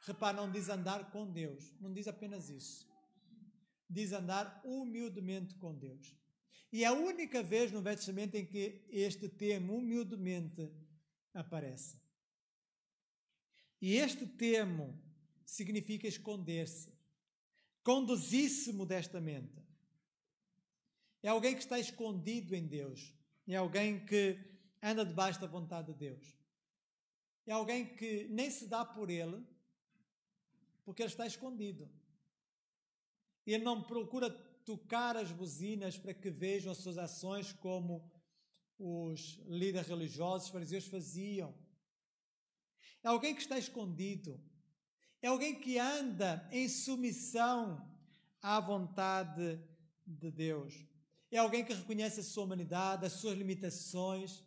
Repare, não diz andar com Deus, não diz apenas isso. Diz andar humildemente com Deus. E é a única vez no Velho Testamento em que este termo humildemente aparece. E este termo significa esconder-se, conduzir-se modestamente. É alguém que está escondido em Deus. É alguém que anda debaixo da vontade de Deus. É alguém que nem se dá por ele, porque ele está escondido. Ele não procura tocar as buzinas para que vejam as suas ações como os líderes religiosos, os fariseus faziam. É alguém que está escondido. É alguém que anda em submissão à vontade de Deus. É alguém que reconhece a sua humanidade, as suas limitações.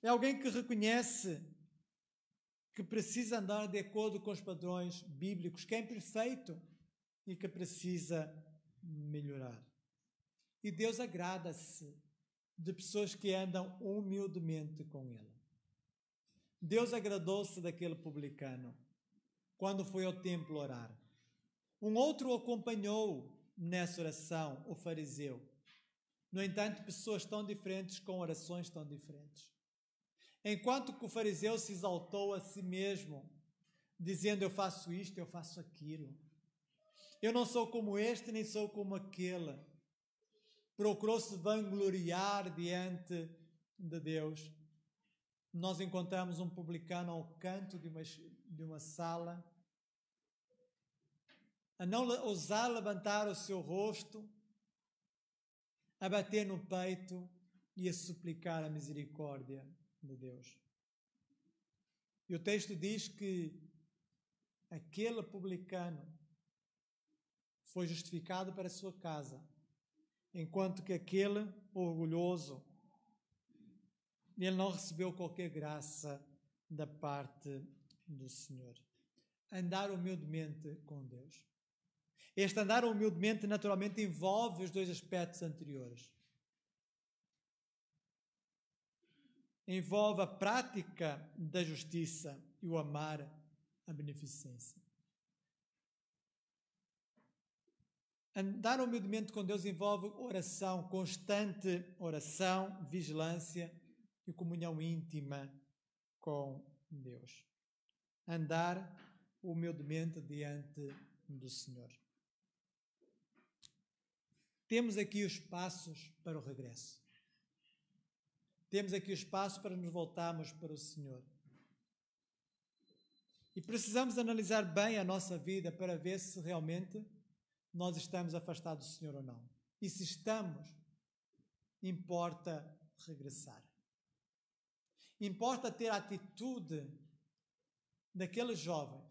É alguém que reconhece que precisa andar de acordo com os padrões bíblicos, que é imperfeito e que precisa melhorar. E Deus agrada-se de pessoas que andam humildemente com Ele. Deus agradou-se daquele publicano quando foi ao templo orar. Um outro o acompanhou nessa oração, o fariseu. No entanto, pessoas tão diferentes com orações tão diferentes. Enquanto que o fariseu se exaltou a si mesmo, dizendo: eu faço isto, eu faço aquilo. Eu não sou como este, nem sou como aquele. Procurou se vangloriar diante de Deus. Nós encontramos um publicano ao canto de uma sala, a não ousar levantar o seu rosto, a bater no peito e a suplicar a misericórdia de Deus. E o texto diz que aquele publicano foi justificado para a sua casa, enquanto que aquele orgulhoso, ele não recebeu qualquer graça da parte do Senhor. andar humildemente com Deus. Este andar humildemente, naturalmente, envolve os dois aspectos anteriores. Envolve a prática da justiça e o amar a beneficência. Andar humildemente com Deus envolve oração, constante oração, vigilância e comunhão íntima com Deus. Andar humildemente diante do Senhor. Temos aqui os passos para o regresso. Temos aqui os passos para nos voltarmos para o Senhor. E precisamos analisar bem a nossa vida para ver se realmente nós estamos afastados do Senhor ou não. E se estamos, importa regressar. Importa ter a atitude daquele jovem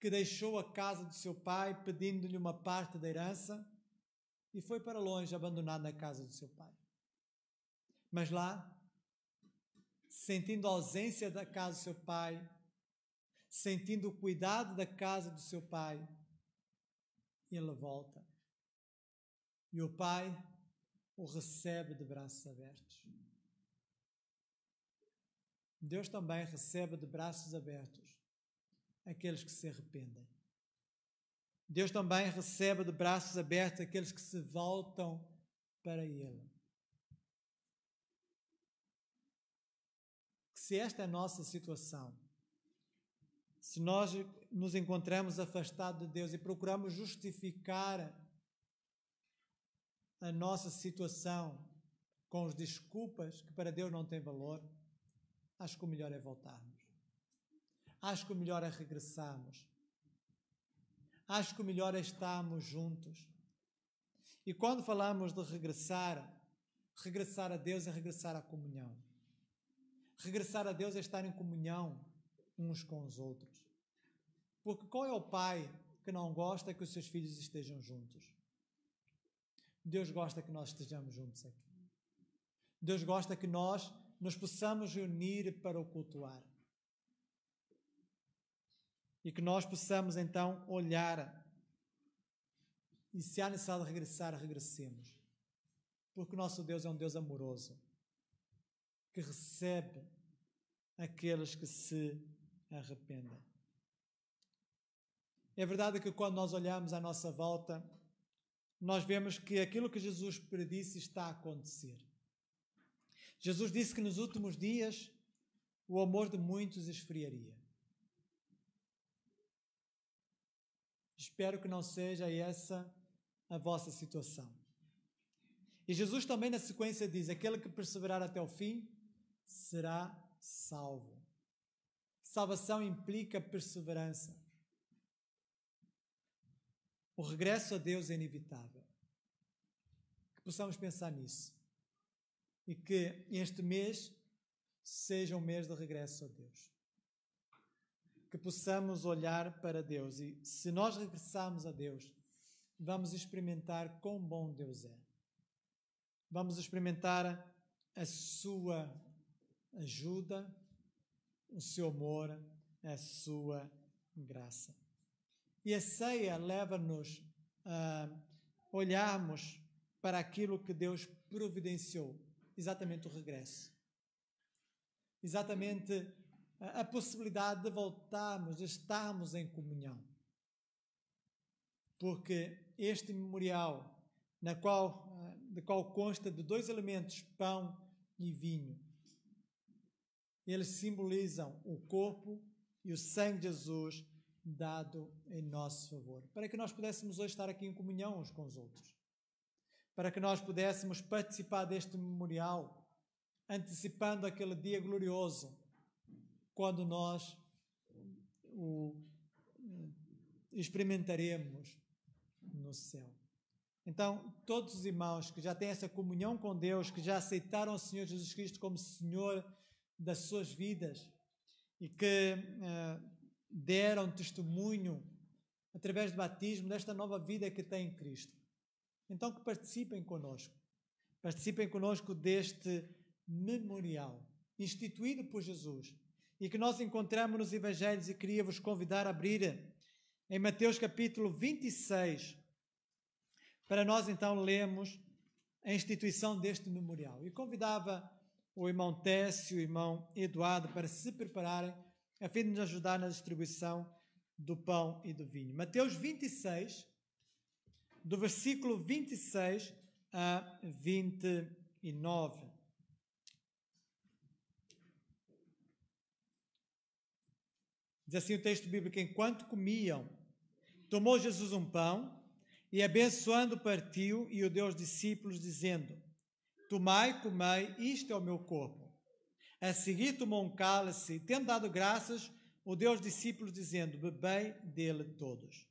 que deixou a casa do seu pai pedindo-lhe uma parte da herança e foi para longe, abandonado na casa do seu pai. Mas lá, sentindo a ausência da casa do seu pai, sentindo o cuidado da casa do seu pai, ele volta. E o pai o recebe de braços abertos. Deus também recebe de braços abertos aqueles que se arrependem. Deus também recebe de braços abertos aqueles que se voltam para Ele. Se esta é a nossa situação, se nós nos encontramos afastados de Deus e procuramos justificar a nossa situação com as desculpas que para Deus não têm valor, acho que o melhor é voltarmos. Acho que o melhor é regressarmos. Acho que o melhor é estarmos juntos. E quando falamos de regressar a Deus é regressar à comunhão. Regressar a Deus é estar em comunhão uns com os outros. Porque qual é o pai que não gosta que os seus filhos estejam juntos? Deus gosta que nós estejamos juntos aqui. Deus gosta que nós nos possamos reunir para o cultuar. E que nós possamos então olhar e se há necessidade de regressar, regressemos. Porque o nosso Deus é um Deus amoroso, que recebe aqueles que se arrependem. É verdade que quando nós olhamos à nossa volta, nós vemos que aquilo que Jesus predisse está a acontecer. Jesus disse que nos últimos dias o amor de muitos esfriaria. Espero que não seja essa a vossa situação. E Jesus também na sequência diz, aquele que perseverar até o fim será salvo. Salvação implica perseverança. O regresso a Deus é inevitável. Que possamos pensar nisso. E que este mês seja um mês de regresso a Deus. Que possamos olhar para Deus. E se nós regressarmos a Deus, vamos experimentar quão bom Deus é. Vamos experimentar a sua ajuda, o seu amor, a sua graça. E a ceia leva-nos a olharmos para aquilo que Deus providenciou, exatamente o regresso. Exatamente a possibilidade de voltarmos, de estarmos em comunhão. Porque este memorial, de qual consta de 2 elementos, pão e vinho, eles simbolizam o corpo e o sangue de Jesus dado em nosso favor, para que nós pudéssemos hoje estar aqui em comunhão uns com os outros, para que nós pudéssemos participar deste memorial, antecipando aquele dia glorioso, quando nós o experimentaremos no céu. Então, todos os irmãos que já têm essa comunhão com Deus, que já aceitaram o Senhor Jesus Cristo como Senhor das suas vidas e que deram testemunho através do batismo desta nova vida que têm em Cristo. Então que participem conosco deste memorial instituído por Jesus e que nós encontramos nos Evangelhos, e queria vos convidar a abrir em Mateus capítulo 26, para nós então lermos a instituição deste memorial. E convidava o irmão Técio e o irmão Eduardo para se prepararem, a fim de nos ajudar na distribuição do pão e do vinho. Mateus 26, do versículo 26 a 29. Diz assim o texto bíblico: enquanto comiam, tomou Jesus um pão e, abençoando, partiu e o deu aos discípulos, dizendo: tomai, comei, isto é o meu corpo. A seguir tomou um cálice e, tendo dado graças, o deu aos discípulos, dizendo: bebei dele todos.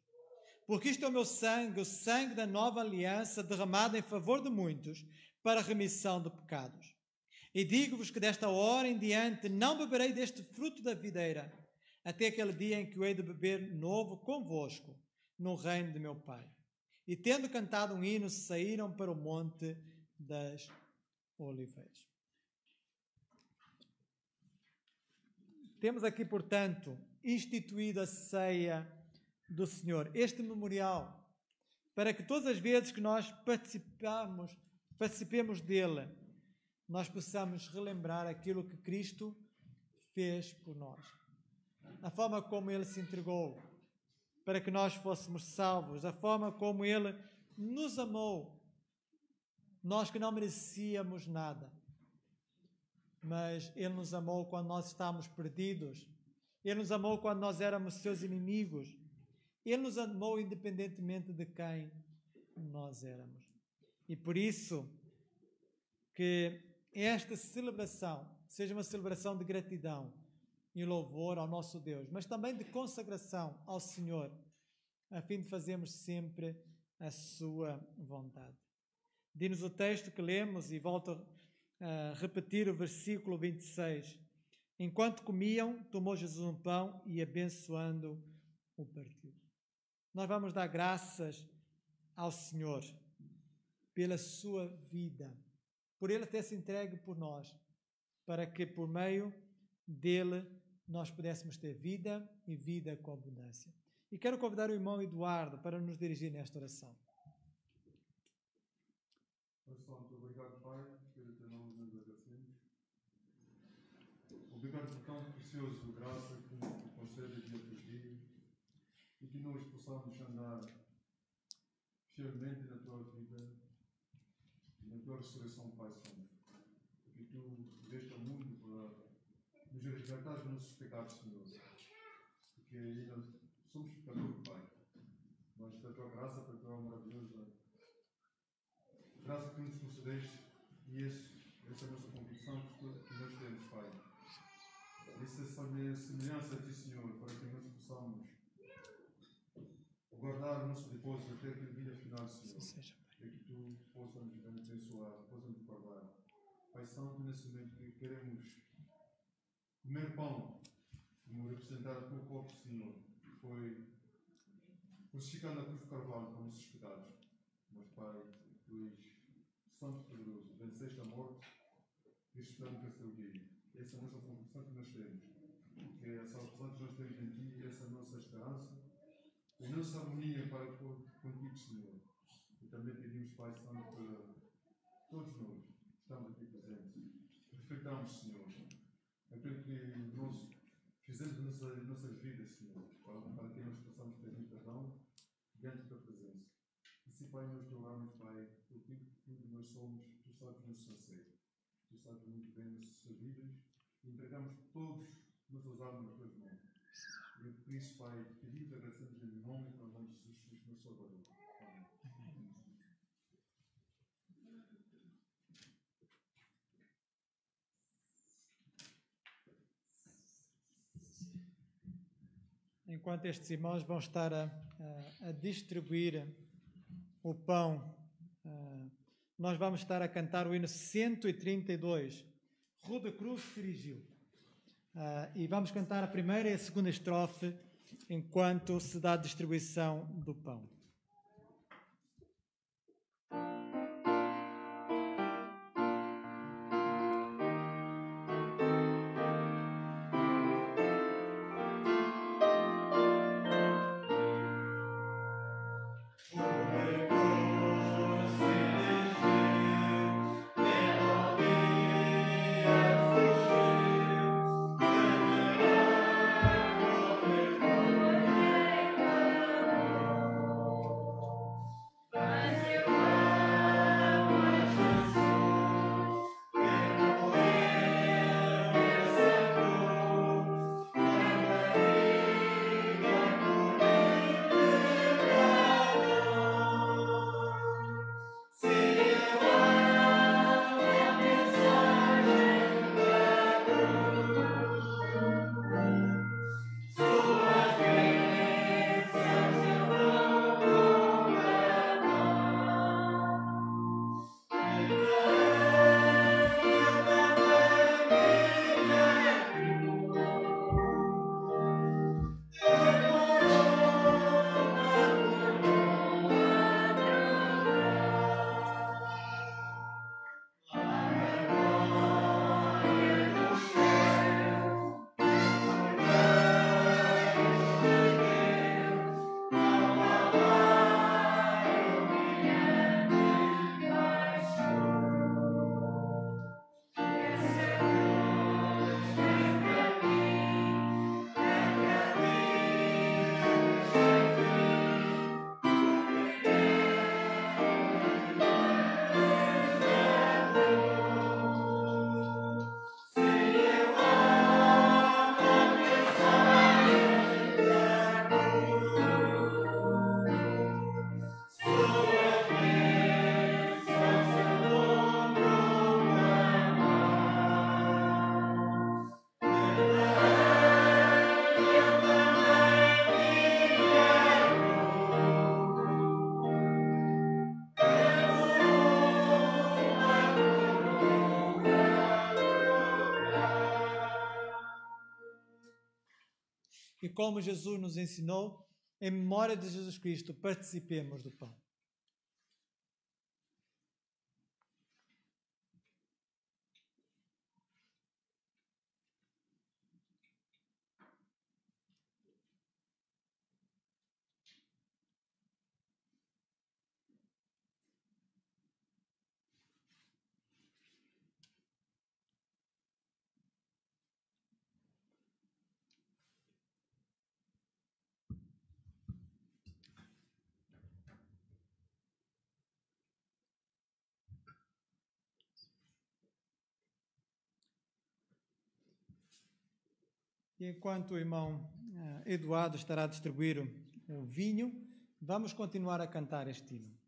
Porque isto é o meu sangue, o sangue da nova aliança, derramado em favor de muitos, para a remissão de pecados. E digo-vos que desta hora em diante não beberei deste fruto da videira, até aquele dia em que o hei de beber novo convosco, no reino de meu Pai. E tendo cantado um hino, saíram para o monte das Oliveiras. Temos aqui, portanto, instituído a ceia do Senhor, este memorial, para que todas as vezes que nós participemos dele, nós possamos relembrar aquilo que Cristo fez por nós. A forma como ele se entregou para que nós fôssemos salvos, a forma como ele nos amou, nós que não merecíamos nada, mas ele nos amou quando nós estávamos perdidos, ele nos amou quando nós éramos seus inimigos, ele nos amou independentemente de quem nós éramos. E por isso que esta celebração seja uma celebração de gratidão e louvor ao nosso Deus, mas também de consagração ao Senhor, a fim de fazermos sempre a sua vontade. Diz-nos o texto que lemos, e volto a repetir o versículo 26. Enquanto comiam, tomou Jesus um pão e, abençoando, o partiu. Nós vamos dar graças ao Senhor pela sua vida, por ele ter se entregue por nós, para que por meio dele nós pudéssemos ter vida e vida com abundância. E quero convidar o irmão Eduardo para nos dirigir nesta oração. Santo, obrigado, Pai, pelo teu nome nos agradecemos. Obrigado por tão precioso graça que nos concede dia por dia, e que nós possamos andar fielmente na tua vida, na tua ressurreição, Pai Santo. Porque tu deste ao mundo para nos resgatar dos nossos pecados, Senhor. Porque ainda somos pecadores, Pai. Mas pela tua graça, pela tua maravilhosa graça que nos concedeste, e essa é a nossa convicção que nós temos, Pai. Essa semelhança a ti, Senhor, para que nós possamos guardar o nosso depósito até aquele dia final, Senhor. E que tu possas nos abençoar, possas nos guardar. Pai Santo, nesse momento que queremos comer pão, como representar o teu corpo, Senhor, que foi crucificado na cruz do Carvalho por nossos pecados. Mas, Pai, tu és Santo Poderoso, venceste a morte e ressuscitado no terceiro dia. Essa é a nossa convicção que nós temos. Que é a salvação que nós temos em ti, essa é a nossa esperança, a nossa harmonia para contigo, Senhor. E também pedimos, Pai Santo, para todos nós que estamos aqui presentes, refletamos, Senhor, aquilo que nós fizemos nas nossas vidas, Senhor, para que nós possamos pedir perdão diante da presença. E se, Pai, nós te oramos, Pai, por tudo nós somos, tu sabes o nosso anseio, tu sabes muito bem as nossas vidas, e entregamos todos nossas almas nas tuas mãos. E por isso, Pai, pedimos e agradecemos em nome e para o nome de Jesus Cristo, nosso Salvador. Amém. Enquanto estes irmãos vão estar a distribuir o pão, nós vamos estar a cantar o hino 132, Rude Cruz se dirigiu. E vamos cantar a primeira e a segunda estrofe enquanto se dá a distribuição do pão. como Jesus nos ensinou, em memória de Jesus Cristo, participemos do pão. E enquanto o irmão Eduardo estará a distribuir o vinho, vamos continuar a cantar este hino.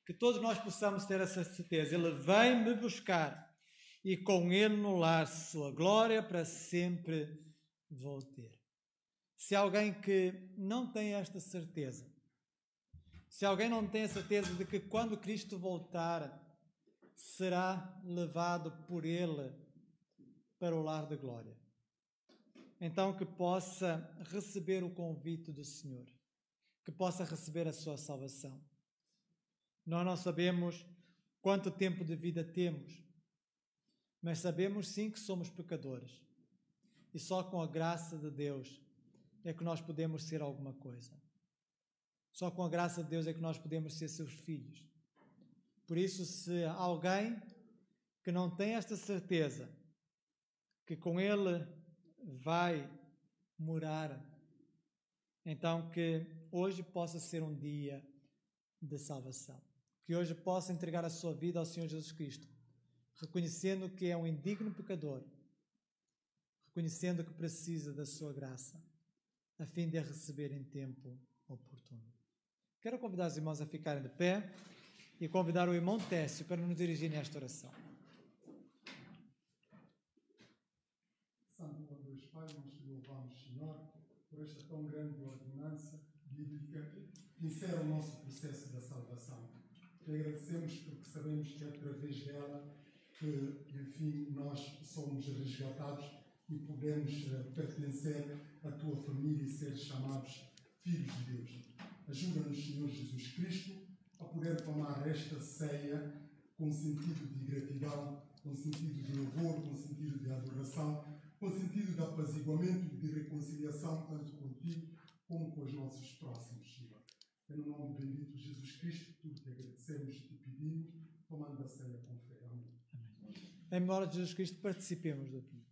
Que todos nós possamos ter essa certeza. Ele vem me buscar e com Ele no lar sua glória para sempre vou ter. Se alguém que não tem esta certeza, se alguém não tem a certeza de que quando Cristo voltar, será levado por Ele para o lar da glória, então que possa receber o convite do Senhor, que possa receber a sua salvação. Nós não sabemos quanto tempo de vida temos, mas sabemos sim que somos pecadores. E só com a graça de Deus é que nós podemos ser alguma coisa. Só com a graça de Deus é que nós podemos ser seus filhos. Por isso, se alguém que não tem esta certeza, que com Ele vai morar, então que hoje possa ser um dia de salvação. Que hoje possa entregar a sua vida ao Senhor Jesus Cristo, reconhecendo que é um indigno pecador, reconhecendo que precisa da sua graça, a fim de a receber em tempo oportuno. Quero convidar os irmãos a ficarem de pé e convidar o irmão Técio para nos dirigir nesta oração. Santo Deus Pai, nós te louvamos, Senhor, por esta tão grande ordenança bíblica que insere o nosso processo da salvação. Te agradecemos porque sabemos que é através dela que, enfim, nós somos resgatados e podemos pertencer à tua família e ser chamados filhos de Deus. Ajuda-nos, Senhor Jesus Cristo, a poder tomar esta ceia com sentido de gratidão, com sentido de louvor, com sentido de adoração, com sentido de apaziguamento e de reconciliação, tanto contigo como com os nossos próximos, Senhor. É no nome bendito de Jesus Cristo, tudo que agradecemos e te pedimos, tomando a ceia com fé. Amém. Em memória de Jesus Cristo, participemos do pão.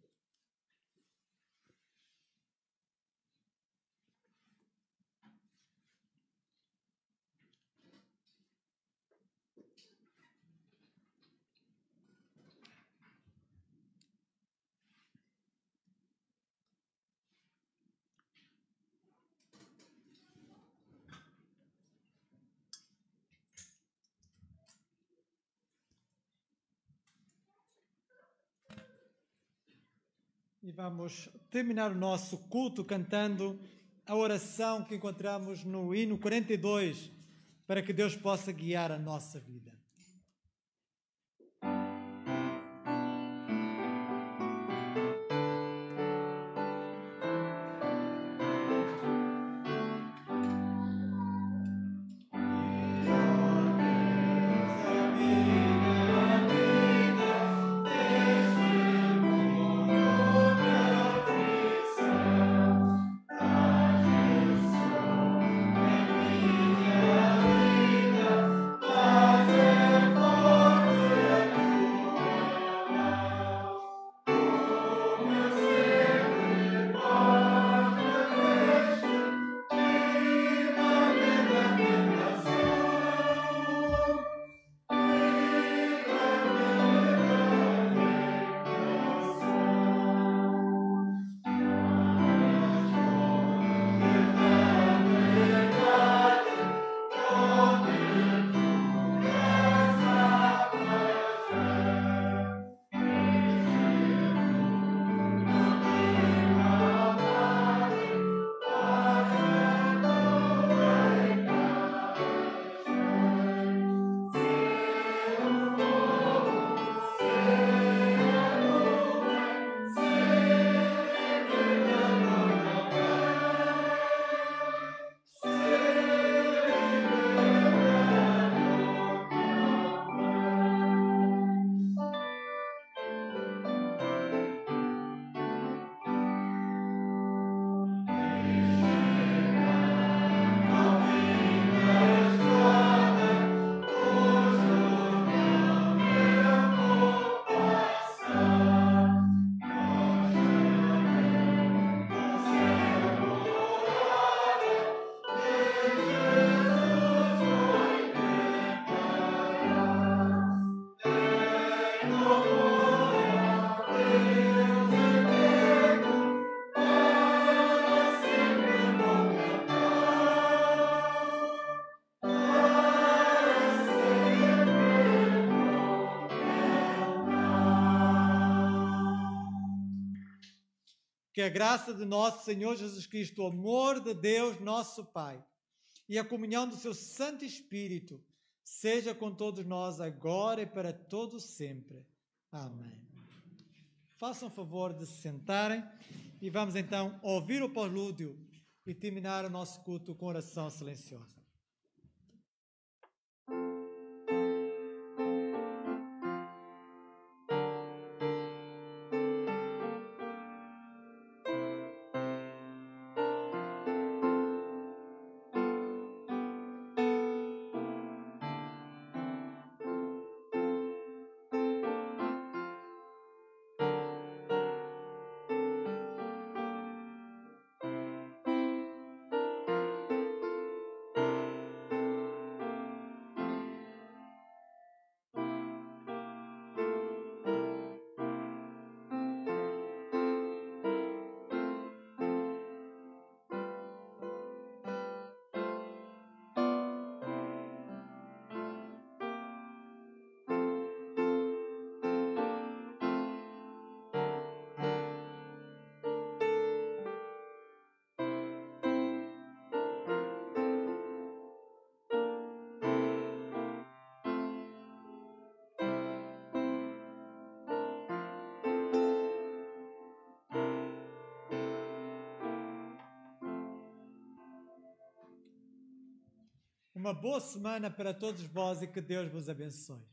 E vamos terminar o nosso culto cantando a oração que encontramos no hino 42, para que Deus possa guiar a nossa vida. Que a graça de nosso Senhor Jesus Cristo, o amor de Deus, nosso Pai, e a comunhão do seu Santo Espírito seja com todos nós agora e para todo sempre. Amém. Façam favor de se sentarem e vamos então ouvir o pós-lúdio e terminar o nosso culto com oração silenciosa. Uma boa semana para todos vós e que Deus vos abençoe.